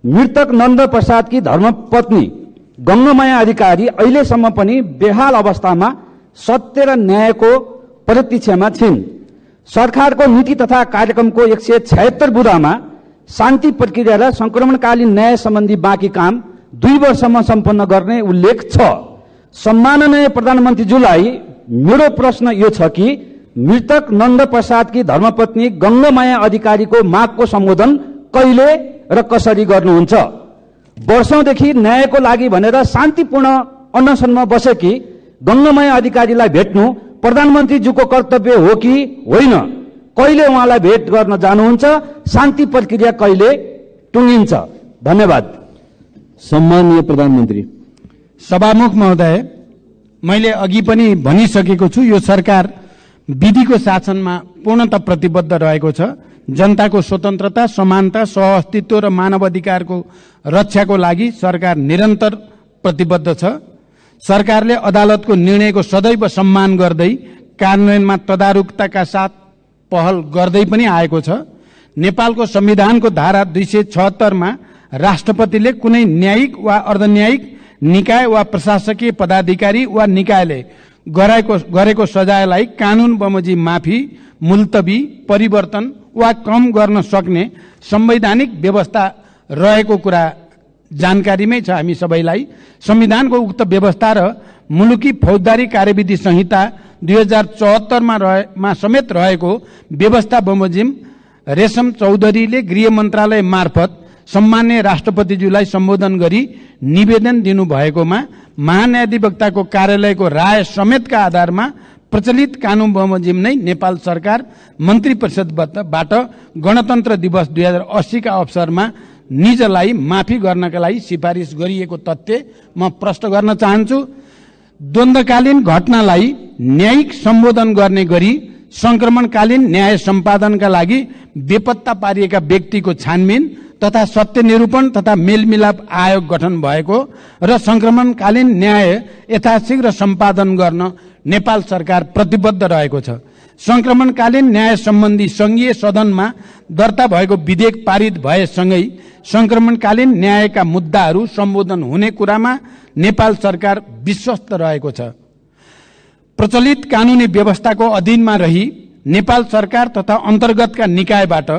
मृतक नन्दप्रसादकी धर्मपत्नी गङ्गमाया अधिकारी अहिलेसम्म पनि बेहाल अवस्थामा सत्य र न्यायको प्रतीक्षामा छिन्। सरकारको नीति तथा कार्यक्रमको 176 बुँदामा शान्ति प्रक्रिया र संक्रमणकालीन न्याय सम्बन्धी बाँकी काम 2 वर्षमा सम्पन्न गर्ने उल्लेख छ। सम्माननीय प्रधानमन्त्रीज्यूलाई मेरो प्रश्न यो छ कि मृतक नन्दप्रसादकी धर्मपत्नी गङ्गमाया अधिकारीको मागको सम्बोधन कहिले र कसरी गर्नुहुन्छ? वर्षौंदेखि न्यायको लागि भनेर शान्तिपूर्ण अनसनमा बसेकी गङ्गमाया अधिकारीलाई भेट्नु प्रधानमन्त्रीज्यूको कर्तव्य हो कि होइन? कहिले उहाँलाई भेट गर्न जानुहुन्छ? शान्ति प्रक्रिया कहिले टुङ्गिन्छ? धन्यवाद।
सम्माननीय प्रधानमन्त्री।
सभामुख महोदय, मैले अघि पनि भनिसकेको छु, यो सरकार विधिको शासनमा पूर्णतः प्रतिबद्ध रहेको छ। जनताको स्वतन्त्रता, समानता, सहअस्तित्व र मानवाधिकारको रक्षाको लागि सरकार निरन्तर प्रतिबद्ध छ। सरकारले अदालतको निर्णयको सदैव सम्मान गर्दै कार्यान्वयनमा तदारुकताका साथ पहल गर्दै पनि आएको छ। नेपालको संविधानको धारा 276 मा राष्ट्रपतिले कुनै न्यायिक वा अर्धन्यायिक निकाय वा प्रशासकीय पदाधिकारी वा निकायले गरेको सजायलाई कानून बमोजिम माफी, मुल्तवी, परिवर्तन वा कम गर्न सक्ने संवैधानिक व्यवस्था रहेको कुरा जानकारीमै छ हामी सबैलाई। संविधानको उक्त व्यवस्था र मुलुकी फौजदारी कार्यविधि संहिता 2074 मा समेत रहेको व्यवस्था बमोजिम रेशम चौधरीले गृह मन्त्रालय मार्फत सम्मान्य राष्ट्रपतिज्यूलाई सम्बोधन गरी निवेदन दिनुभएकोमा महान्यायाधिवक्ताको कार्यालयको राय समेतका आधारमा प्रचलित कानून बमोजिम नै नेपाल सरकार मन्त्री परिषदबाट गणतन्त्र दिवस 2080 का अवसरमा निजलाई माफी गर्नका लागि सिफारिस गरिएको तथ्य म प्रश्न गर्न चाहन्छु। द्वन्द्वकालीन घटनालाई न्यायिक सम्बोधन गर्ने गरी संक्रमणकालीन न्याय सम्पादनका लागि बेपत्ता पारिएका व्यक्तिको छानबिन तथा सत्य निरूपण तथा मेलमिलाप आयोग गठन भएको र संक्रमणकालीन न्याय यथाशीघ्र सम्पादन गर्न नेपाल सरकार प्रतिबद्ध रहेको छ। संक्रमणकालीन न्याय सम्बन्धी संघीय सदनमा दर्ता भएको विधेयक पारित भएसँगै संक्रमणकालीन न्यायका मुद्दाहरू सम्बोधन हुने कुरामा नेपाल सरकार विश्वस्त रहेको छ। प्रचलित कानूनी व्यवस्थाको अधीनमा रही नेपाल सरकार तथा अन्तर्गतका निकायबाट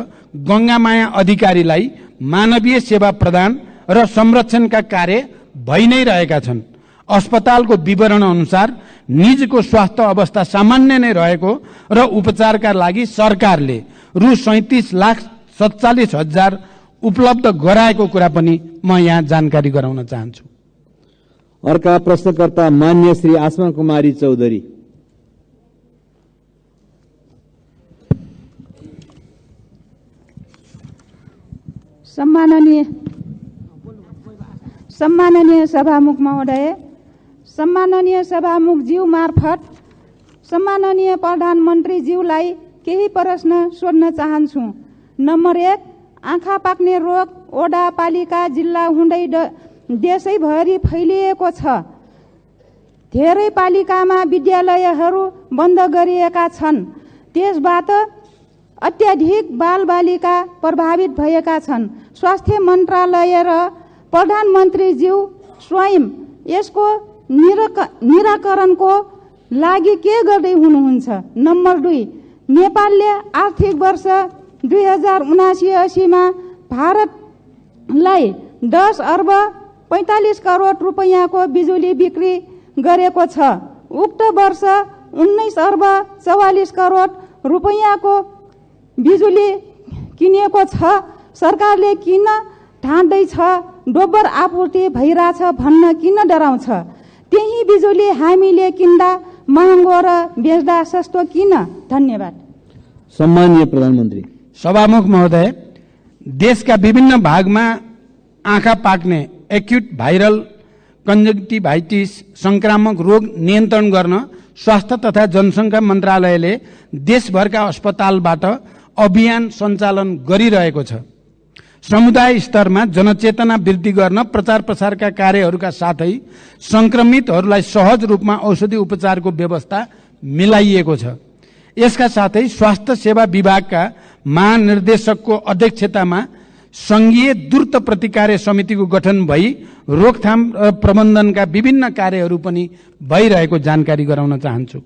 गंगामाया अधिकारीलाई मानवीय सेवा प्रदान र संरक्षणका कार्य भइ नै रहेका छन्। अस्पतालको विवरण अनुसार निजको स्वास्थ्य अवस्था सामान्य नै रहेको र उपचारका लागि सरकारले रु 37,47,000 उपलब्ध गराएको कुरा पनि म यहाँ जानकारी गराउन चाहन्छु।
अर्का प्रश्नकर्ता मान्य श्री आसमा कुमारी चौधरी।
सम्माननीय सभामुख महोदय, सम्माननीय सभामुख ज्यू मार्फत सम्माननीय प्रधानमन्त्रीज्यूलाई केही प्रश्न सोध्न चाहन्छु। नम्बर 1, आँखा पाक्ने रोग ओडा पालिका जिल्ला हुँदै देशैभरि फैलिएको छ। धेरै पालिकामा विद्यालयहरू बन्द गरिएका छन्। त्यसबाट अत्याधिक बालबालिका प्रभावित भएका छन्। स्वास्थ्य मन्त्रालय र प्रधानमन्त्रीज्यू स्वयं यसको निराकरणको लागि के गर्दै हुनुहुन्छ? नम्बर 2, नेपालले आर्थिक वर्ष 2079-80 मा भारतलाई 10 अर्ब 45 करोड रुपैयाँको बिजुली बिक्री गरेको छ। उक्त वर्ष 19 अर्ब 44 करोड रुपैयाँको बिजुली किनेको छ। सरकारले किन ठान्दैछ दोब्बर आपूर्ति भइरहेछ भन्न किन डराउँछ? त्यही बिजुली हामीले किन्दा महँगो र बेच्दा सस्तो किन? धन्यवाद।
सम्माननीय प्रधानमन्त्री।
सभामुख महोदय, देशका विभिन्न भागमा आँखा पाक्ने एक्युट भाइरल कन्जक्टिभाइटिस संक्रामक रोग नियन्त्रण गर्न स्वास्थ्य तथा जनसङ्ख्या मन्त्रालयले देशभरका अस्पतालबाट अभियान सञ्चालन गरिरहेको छ। समुदाय स्तरमा जनचेतना वृद्धि गर्न प्रचार प्रसारका कार्यहरूका साथै संक्रमितहरूलाई सहज रूपमा औषधि उपचारको व्यवस्था मिलाइएको छ। यसका साथै स्वास्थ्य सेवा विभागका महानिर्देशकको अध्यक्षतामा संघीय द्रुत प्रतिकार समितिको गठन भई रोकथाम र प्रबन्धनका विभिन्न कार्यहरू पनि भइरहेको जानकारी गराउन चाहन्छु।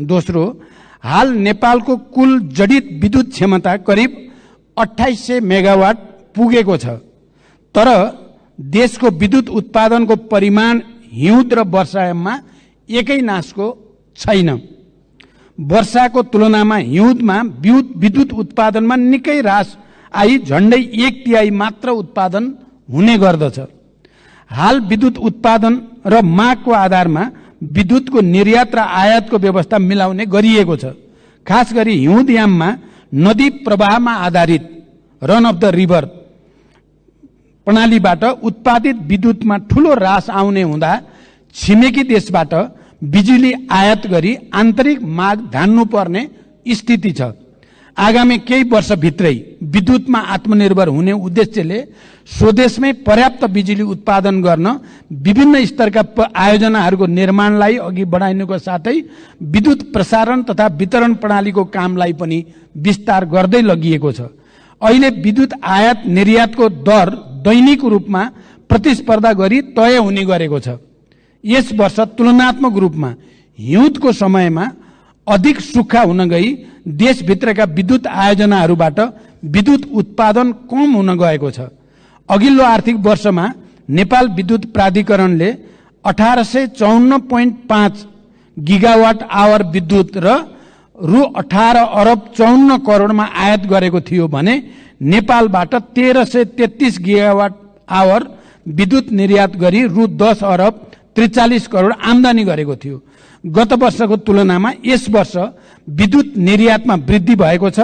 दोस्रो, हाल नेपालको कुल जडित विद्युत क्षमता करिब 2800 मेगावाट पुगेको छ। तर देशको विद्युत उत्पादनको परिमाण हिउँद र वर्षायाममा एकै नासको छैन। वर्षाको तुलनामा हिउँदमा विद्युत उत्पादनमा निकै ह्रास आई झण्डै 1/3 मात्र उत्पादन हुने गर्दछ। हाल विद्युत उत्पादन र मागको आधारमा विद्युतको निर्यात र आयातको व्यवस्था मिलाउने गरिएको छ। खास गरी हिउँदयाममा नदी प्रवाहमा आधारित रन अफ द रिभर प्रणालीबाट उत्पादित विद्युतमा ठूलो ह्रास आउने हुँदा छिमेकी देशबाट बिजुली आयात गरी आन्तरिक माग धान्नुपर्ने स्थिति छ। आगामी केही वर्षभित्रै विद्युतमा आत्मनिर्भर हुने उद्देश्यले स्वदेशमै पर्याप्त बिजुली उत्पादन गर्न विभिन्न स्तरका आयोजनाहरूको निर्माणलाई अघि बढाइनुको साथै विद्युत प्रसारण तथा वितरण प्रणालीको कामलाई पनि विस्तार गर्दै लगिएको छ। अहिले विद्युत आयात निर्यातको दर दैनिक रूपमा प्रतिस्पर्धा गरी तय हुने गरेको छ। यस वर्ष तुलनात्मक रूपमा हिउँदको समयमा अधिक सुक्खा हुन गई देशभित्रका विद्युत आयोजनाहरूबाट विद्युत उत्पादन कम हुन गएको छ। अघिल्लो आर्थिक वर्षमा नेपाल विद्युत प्राधिकरणले 1854.5 गिगावाट आवर विद्युत र रु 18 अरब 54 करोडमा आयात गरेको थियो भने नेपालबाट 1333 गिगावाट आवर विद्युत निर्यात गरी रु 10 अरब 43 करोड आम्दानी गरेको थियो। गत वर्षको तुलनामा यस वर्ष विद्युत निर्यातमा वृद्धि भएको छ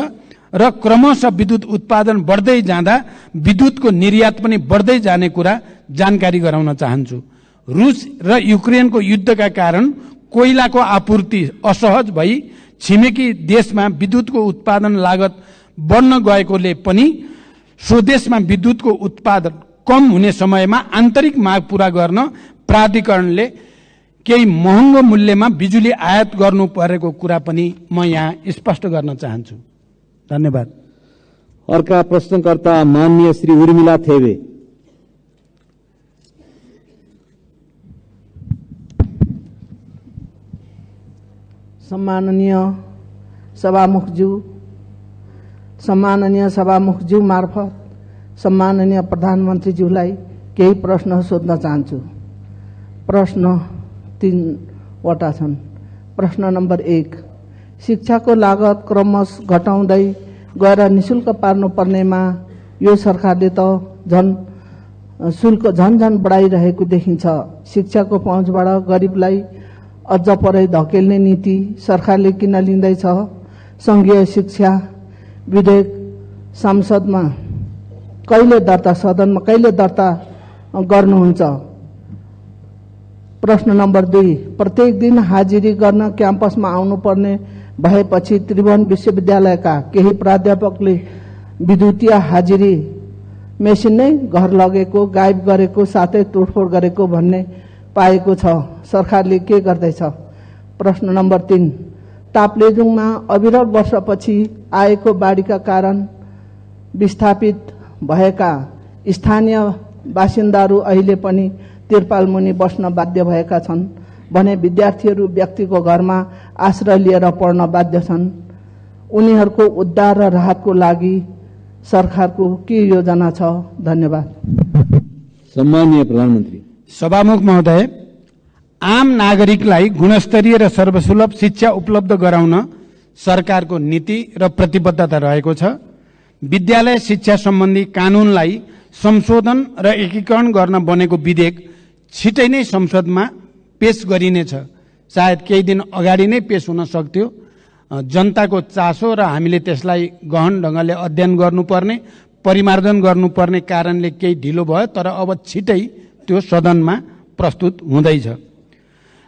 र क्रमशः विद्युत उत्पादन बढ्दै जाँदा विद्युतको निर्यात पनि बढ्दै जाने कुरा जानकारी गराउन चाहन्छु। रुस र युक्रेनको युद्धका कारण कोइलाको आपूर्ति असहज भई छिमेकी देशमा विद्युतको उत्पादन लागत बढ्न गएकोले पनि स्वदेशमा विद्युतको उत्पादन कम हुने समयमा आन्तरिक माग पूरा गर्न प्राधिकरणले केही महँगो मूल्यमा बिजुली आयात गर्नु परेको कुरा पनि म यहाँ स्पष्ट गर्न चाहन्छु। धन्यवाद।
अर्का प्रश्नकर्ता माननीय श्री उर्मिला थेवे।
सम्माननीय सभामुखज्यू मार्फत सम्माननीय प्रधानमन्त्रीज्यूलाई केही प्रश्न सोध्न चाहन्छु। प्रश्न 3 वटा छन्। प्रश्न नम्बर 1, शिक्षाको लागत क्रमशः घटाउँदै गएर निशुल्क पार्नुपर्नेमा यो सरकारले त शुल्क झन बढाइरहेको देखिन्छ। शिक्षाको पहुँचबाट गरिबलाई अझ परै धकेल्ने नीति सरकारले किन लिँदैछ? संघीय शिक्षा विधेयक संसदमा सदनमा कहिले दर्ता गर्नुहुन्छ? प्रश्न नम्बर 2, प्रत्येक दिन हाजिरी गर्न क्याम्पसमा आउनुपर्ने भएपछि त्रिभुवन विश्वविद्यालयका केही प्राध्यापकले विद्युतीय हाजिरी मेसिन नै घर लगेको, गायब गरेको, साथै तोडफोड गरेको भन्ने पाएको छ। सरकारले के गर्दैछ? प्रश्न नम्बर 3, ताप्लेजुङमा अविरल वर्षपछि आएको बाढीका कारण विस्थापित भएका स्थानीय बासिन्दाहरू अहिले पनि तिरपाल मुनि बस्न बाध्य भएका छन् भने विद्यार्थीहरू व्यक्तिको घरमा आश्रय लिएर पढ्न बाध्य छन्। उनीहरूको उद्धार र राहतको लागि सरकारको के योजना छ? धन्यवाद।
सम्माननीय प्रधानमन्त्री।
सभामुख महोदय, आम नागरिकलाई गुणस्तरीय र सर्वसुलभ शिक्षा उपलब्ध गराउन सरकारको नीति र प्रतिबद्धता रहेको छ। विद्यालय शिक्षा सम्बन्धी कानूनलाई संशोधन र एकीकरण गर्न बनेको विधेयक छिटै नै संसदमा पेश गरिनेछ। सायद केही दिन अगाडि नै पेश हुन सक्थ्यो। जनताको चासो र हामीले त्यसलाई गहन ढङ्गले अध्ययन गर्नुपर्ने, परिमार्जन गर्नुपर्ने कारणले केही ढिलो भयो, तर अब छिटै त्यो सदनमा प्रस्तुत हुँदैछ।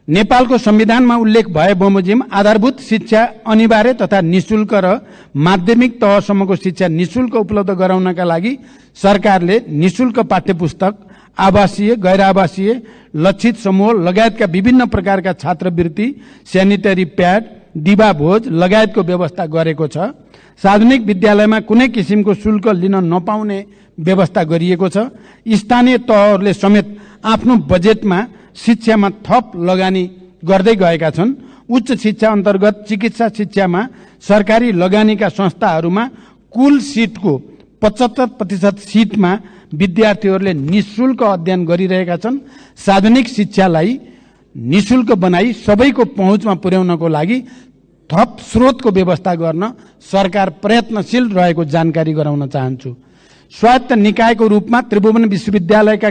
नेपालको संविधानमा उल्लेख भए बमोजिम आधारभूत शिक्षा अनिवार्य तथा निशुल्क र माध्यमिक तहसम्मको शिक्षा निशुल्क उपलब्ध गराउनका लागि सरकारले निशुल्क पाठ्यपुस्तक, आवासीय, गैर आवासीय, लक्षित समूह लगायतका विभिन्न प्रकारका छात्रवृत्ति, स्यानिटरी प्याड, दिवा भोज लगायतको व्यवस्था गरेको छ। सार्वजनिक विद्यालयमा कुनै किसिमको शुल्क लिन नपाउने व्यवस्था गरिएको छ। स्थानीय तहहरूले समेत आफ्नो बजेटमा शिक्षामा थप लगानी गर्दै गएका छन्। उच्च शिक्षा अन्तर्गत चिकित्सा शिक्षामा सरकारी लगानीका संस्थाहरूमा कुल सिटको 75% सिटमा विद्यार्थीहरूले निशुल्क अध्ययन गरिरहेका छन्। सार्वजनिक शिक्षालाई निशुल्क बनाई सबैको पहुँचमा पुर्याउनको लागि थप स्रोतको व्यवस्था गर्न सरकार प्रयत्नशील रहेको जानकारी गराउन चाहन्छु। स्वायत्त निकायको रूपमा त्रिभुवन विश्वविद्यालयका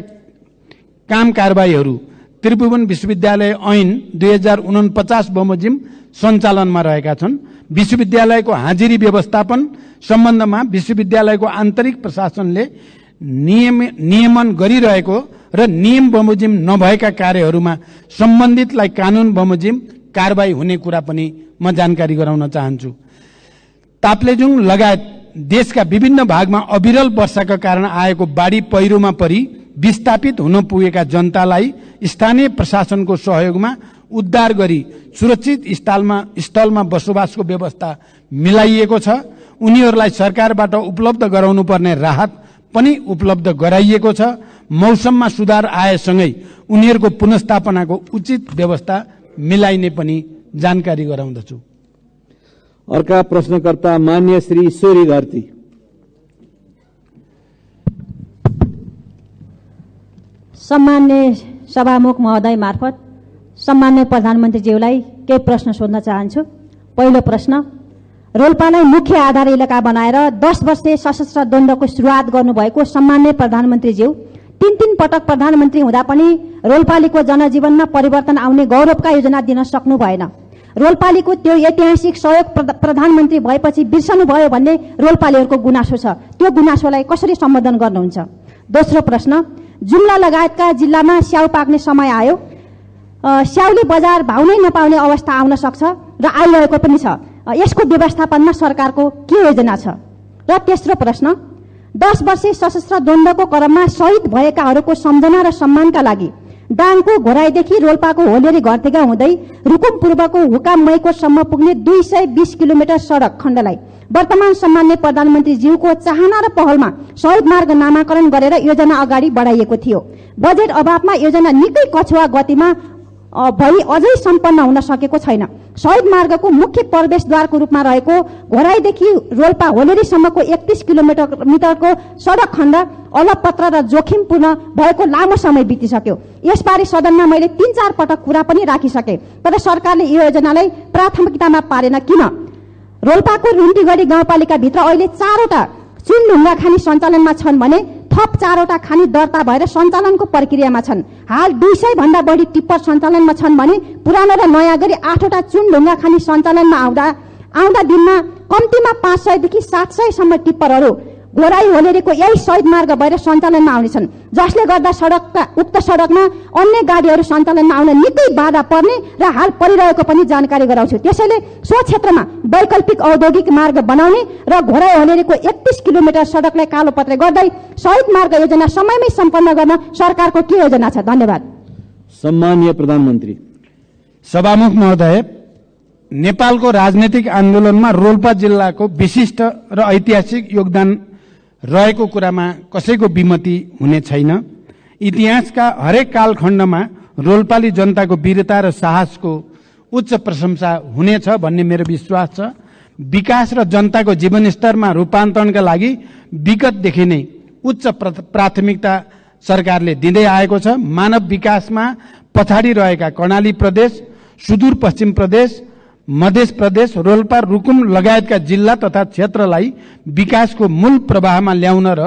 काम कारबाहीहरू त्रिभुवन विश्वविद्यालय ऐन 2049 बमोजिम सञ्चालनमा रहेका छन्। विश्वविद्यालयको हाजिरी व्यवस्थापन सम्बन्धमा विश्वविद्यालयको आन्तरिक प्रशासनले नियमन गरिरहेको र नियम बमोजिम नभएका कार्यहरूमा सम्बन्धितलाई कानुन बमोजिम कारबाही हुने कुरा पनि म जानकारी गराउन चाहन्छु। ताप्लेजुङ लगायत देशका विभिन्न भागमा अविरल वर्षाका कारण आएको बाढी पहिरोमा परि विस्थापित हुन पुगेका जनतालाई स्थानीय प्रशासनको सहयोगमा उद्धार गरी सुरक्षित स्थलमा बसोबासको व्यवस्था मिलाइएको छ। उनीहरूलाई सरकारबाट उपलब्ध गराउनुपर्ने राहत पनि उपलब्ध गराइएको छ। मौसममा सुधार आएसँगै उनीहरूको पुनर्स्थापनाको उचित व्यवस्था मिलाइने पनि जानकारी गराउँदछु।
अर्का प्रश्नकर्ता मान्य श्री ईश्वरी घरती।
सम्मान्य सभामुख महोदय मार्फत सम्मान्य प्रधानमन्त्रीज्यूलाई केही प्रश्न सोध्न चाहन्छु। पहिलो प्रश्न, रोल्पालाई मुख्य आधार इलाका बनाएर 10 वर्षे सशस्त्र द्वन्द्वको सुरुवात गर्नुभएको सम्मान्य प्रधानमन्त्रीज्यू 3 पटक प्रधानमन्त्री हुँदा पनि रोल्पालीको जनजीवनमा परिवर्तन आउने गौरवका योजना दिन सक्नु भएन। रोल्पालीको त्यो ऐतिहासिक सहयोग प्रधानमन्त्री भएपछि बिर्सनु भयो भन्ने रोल्पालीहरूको गुनासो छ। त्यो गुनासोलाई कसरी सम्बोधन गर्नुहुन्छ? दोस्रो प्रश्न, जुम्ला लगायतका जिल्लामा स्याउ पाक्ने समय आयो। स्याउले बजार भाउ नै नपाउने अवस्था आउन सक्छ र आइरहेको पनि छ। यसको व्यवस्थापनमा सरकारको के योजना छ? र तेस्रो प्रश्न, 10 वर्षे सशस्त्र द्वन्द्वको क्रममा शहीद भएकाहरूको सम्झना र सम्मानका लागि दाङको घोराईदेखि रोल्पाको होलेरी घरतेगा हुँदै रुकुम पूर्वको हुकाममैकोटसम्म पुग्ने 220 किलोमिटर सडक खण्डलाई वर्तमान सम्मान्य प्रधानमन्त्रीज्यूको चाहना र पहलमा शहीद मार्ग नामाकरण गरेर योजना अगाडि बढाइएको थियो। बजेट अभावमा योजना निकै कछुवा गतिमा भई अझै सम्पन्न हुन सकेको छैन। शहीद मार्गको मुख्य प्रवेशद्वारको रूपमा रहेको घोराईदेखि रोल्पा होलेरीसम्मको 31 किलोमिटरको सडक खण्ड अलपत्र र जोखिमपूर्ण भएको लामो समय बितिसक्यो। यसबारे सदनमा मैले 3-4 पटक कुरा पनि राखिसके, तर सरकारले यो योजनालाई प्राथमिकतामा पारेन। किन? रोल्पाको रुन्टीगढी गाउँपालिकाभित्र अहिले 4वटा चुनढुङ्गा खानी सञ्चालनमा छन् भने थप 4वटा खानी दर्ता भएर सञ्चालनको प्रक्रियामा छन्। हाल 200 भन्दा बढी टिप्पर सञ्चालनमा छन् भने पुरानो र नयाँ गरी 8वटा चुनढुङ्गा खानी सञ्चालनमा आउँदा दिनमा कम्तीमा 500 देखि 700 सम्म टिप्परहरू घोराई होलेरीको यही शहीद मार्ग भएर सञ्चालनमा आउनेछन्, जसले गर्दा उक्त सडकमा अन्य गाडीहरू सञ्चालनमा आउन निकै बाधा पर्ने र हाल परिरहेको पनि जानकारी गराउँछु। त्यसैले सो क्षेत्रमा वैकल्पिक औद्योगिक मार्ग बनाउने र घोराई होलेरीको 31 किलोमिटर सडकलाई कालोपत्रे गर्दै शहीद मार्ग योजना समयमै सम्पन्न गर्न सरकारको के योजना छ? धन्यवाद।
सम्माननीय प्रधानमन्त्री।
सभामुख महोदय, नेपालको राजनैतिक आन्दोलनमा रोल्पा जिल्लाको विशिष्ट र ऐतिहासिक योगदान रहेको कुरामा कसैको विमति हुने छैन। इतिहासका हरेक कालखण्डमा रोल्पाली जनताको वीरता र साहसको उच्च प्रशंसा हुनेछ भन्ने मेरो विश्वास छ। विकास र जनताको जीवनस्तरमा रूपान्तरणका लागि विगतदेखि नै उच्च प्राथमिकता सरकारले दिँदै आएको छ। मानव विकासमा पछाडि रहेका कर्णाली प्रदेश, सुदूरपश्चिम प्रदेश, मध्य प्रदेश, रोल्पा, रुकुम लगायतका जिल्ला तथा क्षेत्रलाई विकासको मूल प्रवाहमा ल्याउन र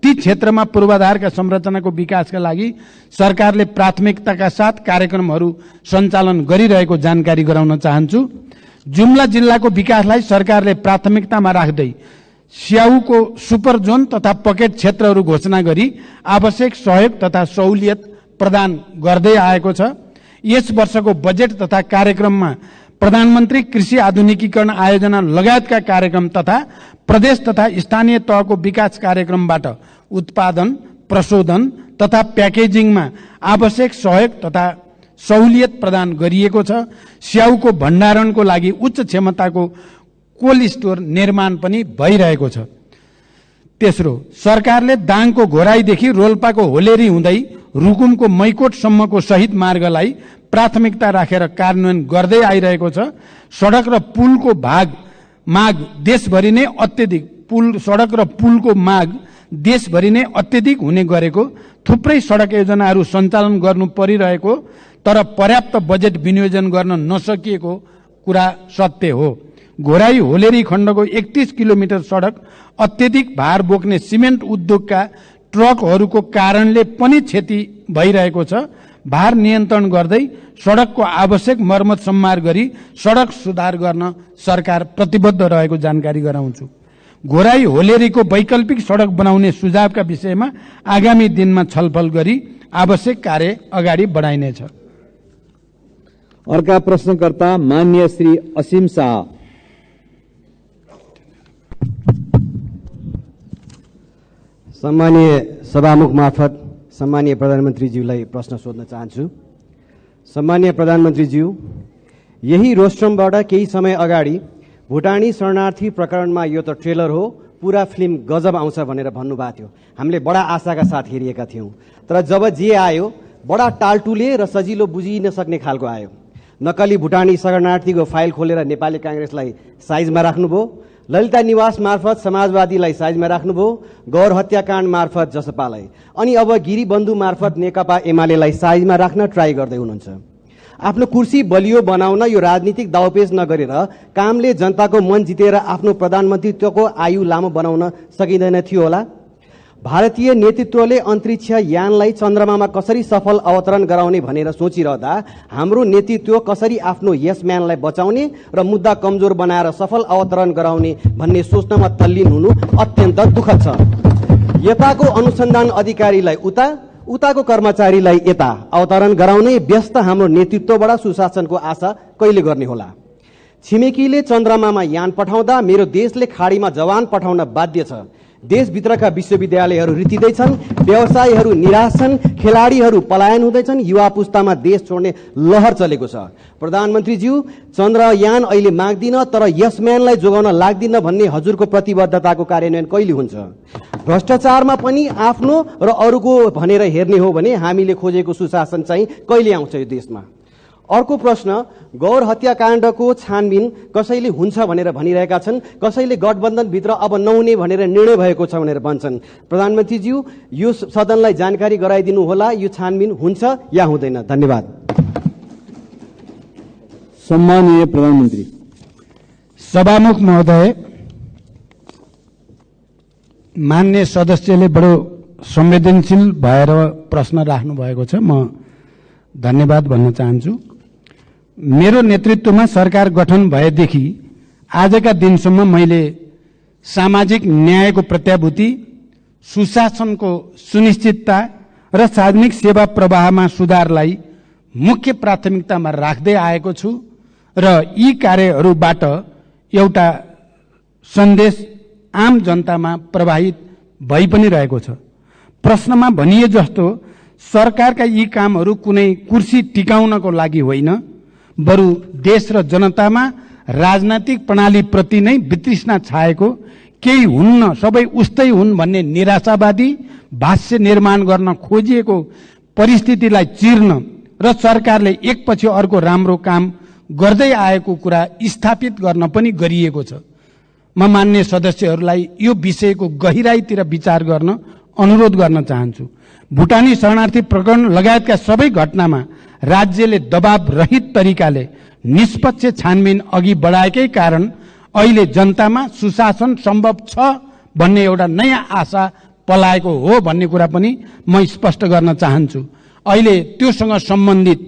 ती क्षेत्रमा पूर्वाधारका संरचनाको विकासका लागि सरकारले प्राथमिकताका साथ कार्यक्रमहरू सञ्चालन गरिरहेको जानकारी गराउन चाहन्छु। जुम्ला जिल्लाको विकासलाई सरकारले प्राथमिकतामा राख्दै स्याउको सुपर जोन तथा पकेट क्षेत्रहरू घोषणा गरी आवश्यक सहयोग तथा सहुलियत प्रदान गर्दै आएको छ। यस वर्षको बजेट तथा कार्यक्रममा प्रधानमन्त्री कृषि आधुनिकीकरण आयोजना लगायतका कार्यक्रम तथा प्रदेश तथा स्थानीय तहको विकास कार्यक्रमबाट उत्पादन, प्रशोधन तथा प्याकेजिङमा आवश्यक सहयोग तथा सहुलियत प्रदान गरिएको छ। स्याउको भण्डारणको लागि उच्च क्षमताको कोल्ड स्टोर निर्माण पनि भइरहेको छ। तेस्रो, सरकारले दाङको घोराईदेखि रोल्पाको होलेरी हुँदै रुकुमको मैकोटसम्मको शहीद मार्गलाई प्राथमिकता राखेर कार्यान्वयन गर्दै आइरहेको छ। सडक र पुलको माग देशभरि नै अत्यधिक सडक र पुलको माग देशभरि नै अत्यधिक हुने गरेको थुप्रै सडक योजनाहरू सञ्चालन गर्नु परिरहेको तर पर्याप्त बजेट विनियोजन गर्न नसकिएको कुरा सत्य हो। घोराई होलेरी खण्डको 31 किलोमिटर सडक अत्यधिक भार बोक्ने सिमेन्ट उद्योगका ट्रकहरूको कारणले पनि क्षति भइरहेको छ। भार नियन्त्रण गर्दै सडकको आवश्यक मर्मत सम्मार गरी सडक सुधार गर्न सरकार प्रतिबद्ध रहेको जानकारी गराउँछु। घोराई होलेरीको वैकल्पिक सडक बनाउने सुझावका विषयमा आगामी दिनमा छलफल गरी आवश्यक कार्य अगाडि बढाइनेछ।
अर्का प्रश्नकर्ता मान्य श्री असीम शाह।
सम्मानीय सभामुख मार्फत सम्मानीय प्रधानमन्त्रीज्यूलाई प्रश्न सोध्न चाहन्छु। सम्मानीय प्रधानमन्त्रीज्यू, यही रोस्ट्रमबाट केही समय अगाडि भुटानी शरणार्थी प्रकरणमा यो त ट्रेलर हो, पुरा फिल्म गजब आउँछ भनेर भन्नुभएको थियो। हामीले बडा आशाका साथ हेरिएका थियौँ, तर जब जे आयो बडा टालटुले र सजिलो बुझिन सक्ने खालको आयो। नक्कली भुटानी शरणार्थीको फाइल खोलेर नेपाली काङ्ग्रेसलाई साइजमा राख्नुभयो, ललिता निवास मार्फत समाजवादीलाई साइजमा राख्नुभयो, गौर हत्याकाण्ड मार्फत जसपालाई, अनि अब गिरीबन्धु मार्फत नेकपा एमालेलाई साइजमा राख्न ट्राई गर्दै हुनुहुन्छ। आफ्नो कुर्सी बलियो बनाउन यो राजनीतिक दाउपेच नगरेर कामले जनताको मन जितेर आफ्नो प्रधानमन्त्रीत्वको आयु लामो बनाउन सकिँदैन थियो होला? भारतीय नेतृत्वले अन्तरिक्ष यानलाई चन्द्रमामा कसरी सफल अवतरण गराउने भनेर सोचिरहँदा हाम्रो नेतृत्व कसरी आफ्नो यस म्यानलाई बचाउने र मुद्दा कमजोर बनाएर सफल अवतरण गराउने भन्ने सोच्नमा तल्लीन हुनु अत्यन्त दुःखद छ। यताको अनुसन्धान अधिकारीलाई उताको कर्मचारीलाई यता अवतरण गराउने व्यस्त हाम्रो नेतृत्वबाट सुशासनको आशा कहिले गर्ने होला? छिमेकीले चन्द्रमामा यान पठाउँदा मेरो देशले खाडीमा जवान पठाउन बाध्य छ। देशभित्रका विश्वविद्यालयहरू रित्तिँदैछन्, व्यवसायीहरू निराश छन्, खेलाडीहरू पलायन हुँदैछन्, युवा पुस्तामा देश छोड्ने लहर चलेको छ। प्रधानमन्त्रीज्यू, चन्द्रयान अहिले माग्दिन तर यस म्यानलाई जोगाउन लाग्दिन भन्ने हजुरको प्रतिबद्धताको कार्यान्वयन कहिले हुन्छ? भ्रष्टाचारमा पनि आफ्नो र अरूको भनेर हेर्ने हो भने हामीले खोजेको सुशासन चाहिँ कहिले आउँछ यो देशमा? अर्को प्रश्न, गौर हत्याकाण्डको छानबिन कसैले हुन्छ भनेर भनिरहेका छन्, कसैले गठबन्धनभित्र अब नहुने भनेर निर्णय भएको छ भनेर भन्छन्। प्रधानमन्त्रीज्यू, यो सदनलाई जानकारी गराइदिनु होला, यो छानबिन हुन्छ या हुँदैन? धन्यवाद।
सम्मानीय प्रधानमन्त्री।
सभामुख महोदय, मान्य सदस्यले बडो संवेदनशील भएर प्रश्न राख्नु भएको छ, म धन्यवाद भन्न चाहन्छु। मेरो नेतृत्वमा सरकार गठन भएदेखि आजका दिनसम्म मैले सामाजिक न्यायको प्रत्याभूति, सुशासनको सुनिश्चितता र सार्वजनिक सेवा प्रवाहमा सुधारलाई मुख्य प्राथमिकतामा राख्दै आएको छु र यी कार्यहरूबाट एउटा सन्देश आम जनतामा प्रवाहित भइ पनि रहेको छ। प्रश्नमा भनिए जस्तो सरकारका यी कामहरू कुनै कुर्सी टिकाउनको लागि होइन, बरु देश र जनतामा राजनैतिक प्रणालीप्रति नै वितृष्णा छाएको, केही हुन्न सबै उस्तै हुन् भन्ने निराशावादी भाष्य निर्माण गर्न खोजिएको परिस्थितिलाई चिर्न र सरकारले एकपछि अर्को राम्रो काम गर्दै आएको कुरा स्थापित गर्न पनि गरिएको छ। म मान्य सदस्यहरूलाई यो विषयको गहिराईतिर विचार गर्न अनुरोध गर्न चाहन्छु। भुटानी शरणार्थी प्रकरण लगायतका सबै घटनामा राज्यले दबाव रहित तरिकाले निष्पक्ष छानबिन अघि बढाएकै कारण अहिले जनतामा सुशासन सम्भव छ भन्ने एउटा नयाँ आशा पलाएको हो भन्ने कुरा पनि म स्पष्ट गर्न चाहन्छु। अहिले त्योसँग सम्बन्धित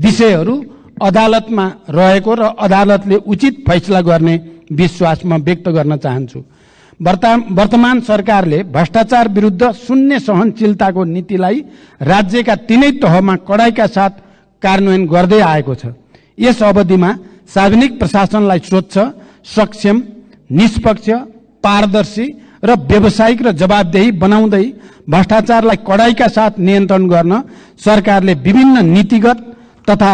विषयहरू अदालतमा रहेको र अदालतले उचित फैसला गर्ने विश्वास म व्यक्त गर्न चाहन्छु। वर्तमान सरकारले भ्रष्टाचार विरुद्ध शून्य सहनशीलताको नीतिलाई राज्यका तीनै तहमा कडाइका साथ कार्यान्वयन गर्दै आएको छ। यस अवधिमा सार्वजनिक प्रशासनलाई स्वच्छ, सक्षम, निष्पक्ष, पारदर्शी र व्यावसायिक र जवाबदेही बनाउँदै भ्रष्टाचारलाई कडाइका साथ नियन्त्रण गर्न सरकारले विभिन्न नीतिगत तथा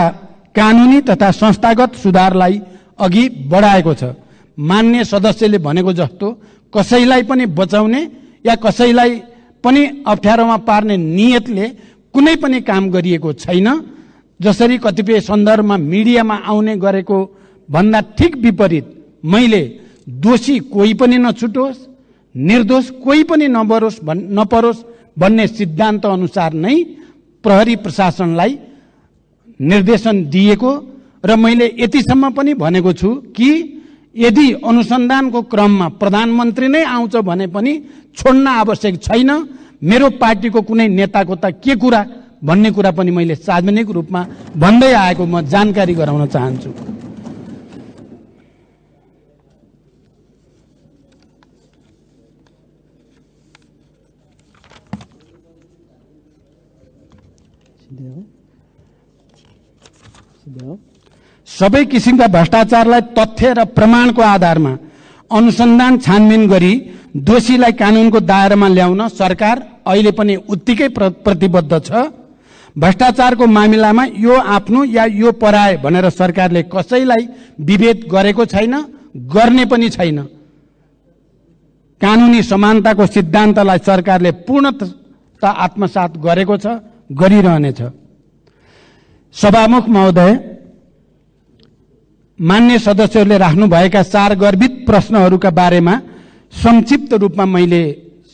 कानुनी तथा संस्थागत सुधारलाई अघि बढाएको छ। मान्य सदस्यले भनेको जस्तो कसैलाई पनि बचाउने या कसैलाई पनि अप्ठ्यारोमा पार्ने नियतले कुनै पनि काम गरिएको छैन। जसरी कतिपय सन्दर्भमा मिडियामा आउने गरेको भन्दा ठिक विपरीत मैले दोषी कोही पनि नछुटोस्, निर्दोष कोही पनि नपरोस् भन्ने सिद्धान्त अनुसार नै प्रहरी प्रशासनलाई निर्देशन दिएको र मैले यतिसम्म पनि भनेको छु कि यदि अनुसन्धानको क्रममा प्रधानमन्त्री नै आउँछ भने पनि छोड्न आवश्यक छैन। मेरो पार्टीको कुनै नेताको त के कुरा भन्ने कुरा पनि मैले सार्वजनिक रूपमा भन्दै आएको म जानकारी गराउन चाहन्छु। सबै किसिमका भ्रष्टाचारलाई तथ्य र प्रमाणको आधारमा अनुसन्धान छानबिन गरी दोषीलाई कानूनको दायरामा ल्याउन सरकार अहिले पनि उत्तिकै प्रतिबद्ध छ। भ्रष्टाचारको मामिलामा यो आफ्नो या यो पराए भनेर सरकारले कसैलाई विभेद गरेको छैन, गर्ने पनि छैन। कानुनी समानताको सिद्धान्तलाई सरकारले पूर्णतः आत्मसात गरेको छ, गरिरहनेछ। सभामुख महोदय, मान्य सदस्यहरूले राख्नुभएका 4 गर्भित प्रश्नहरूका बारेमा संक्षिप्त रूपमा मैले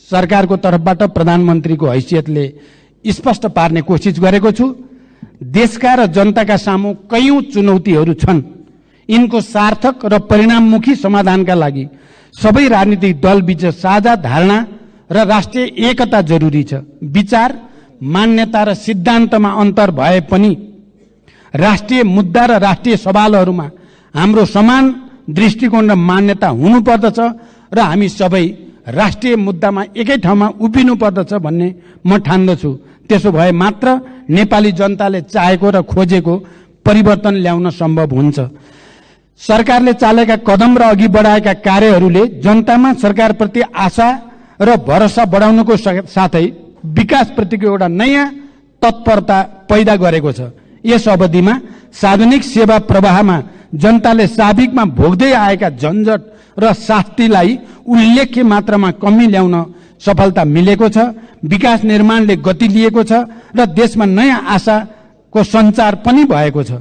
सरकारको तर्फबाट प्रधानमन्त्रीको हैसियतले स्पष्ट पार्ने कोसिस गरेको छु। देशका र जनताका सामु कयौं चुनौतीहरू छन्। यिनको सार्थक र परिणाममुखी समाधानका लागि सबै राजनीतिक दलबीच साझा धारणा र राष्ट्रिय एकता जरुरी छ। विचार, मान्यता र सिद्धान्तमा अन्तर भए पनि राष्ट्रिय मुद्दा र राष्ट्रिय सवालहरूमा हाम्रो समान दृष्टिकोण र मान्यता हुनुपर्दछ र हामी सबै राष्ट्रिय मुद्दामा एकै ठाउँमा उभिनु पर्दछ भन्ने म ठान्दछु। त्यसो भए मात्र नेपाली जनताले चाहेको र खोजेको परिवर्तन ल्याउन सम्भव हुन्छ। सरकारले चालेका कदम र अघि बढाएका कार्यहरूले जनतामा सरकारप्रति आशा र भरोसा बढाउनुको साथै विकासप्रतिको एउटा नयाँ तत्परता पैदा गरेको छ। यस अवधिमा सार्वजनिक सेवा प्रवाहमा जनताले साविकमा भोग्दै आएका झन्झट र शास्तिलाई उल्लेख्य मात्रामा कमी ल्याउन सफलता मिलेको छ। विकास निर्माणले गति लिएको छ र देशमा नयाँ आशाको सञ्चार पनि भएको छ।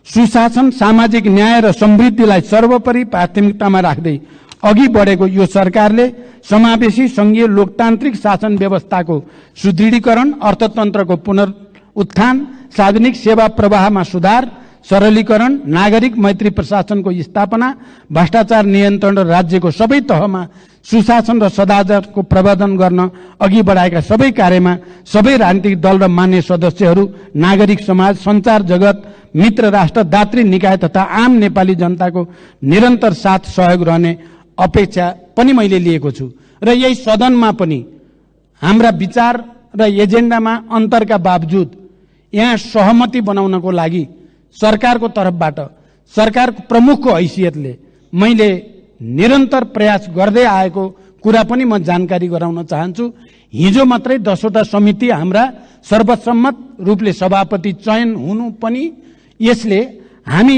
सुशासन, सामाजिक न्याय र समृद्धिलाई सर्वोपरि प्राथमिकतामा राख्दै अघि बढेको यो सरकारले समावेशी संघीय लोकतान्त्रिक शासन व्यवस्थाको सुदृढीकरण, अर्थतन्त्रको पुनरुत्थान, सार्वजनिक सेवा प्रवाहमा सुधार, सरलीकरण, नागरिक मैत्री प्रशासनको स्थापना, भ्रष्टाचार नियन्त्रण र राज्यको सबै तहमा सुशासन र सदाचारको प्रवर्धन गर्न अघि बढाएका सबै कार्यमा सबै राजनीतिक दल र मान्य सदस्यहरू, नागरिक समाज, सञ्चार जगत, मित्र राष्ट्र, दात्री निकाय तथा आम नेपाली जनताको निरन्तर साथ सहयोग रहने अपेक्षा पनि मैले लिएको छु। र यही सदनमा पनि हाम्रा विचार र एजेन्डामा अन्तरका बावजुद यहाँ सहमति बनाउनको लागि सरकारको तर्फबाट, सरकारको प्रमुखको हैसियतले मैले निरन्तर प्रयास गर्दै आएको कुरा पनि म जानकारी गराउन चाहन्छु। हिजो मात्रै 10वटा समिति हाम्रा सर्वसम्मत रूपले सभापति चयन हुनु पनि यसले हामी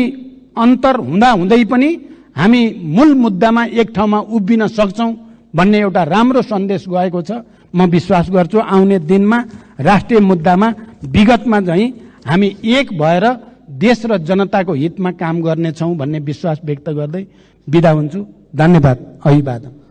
अन्तर हुँदा हुँदै पनि हामी मूल मुद्दामा एक ठाउँमा उभिन सक्छौं भन्ने एउटा राम्रो सन्देश गएको छ। म विश्वास गर्छु आउने दिनमा राष्ट्रिय मुद्दामा विगतमा चाहिँ हामी एक भएर देश र जनताको हितमा काम गर्नेछौं भन्ने विश्वास व्यक्त गर्दै बिदा हुन्छु। धन्यवाद। अभिवादन।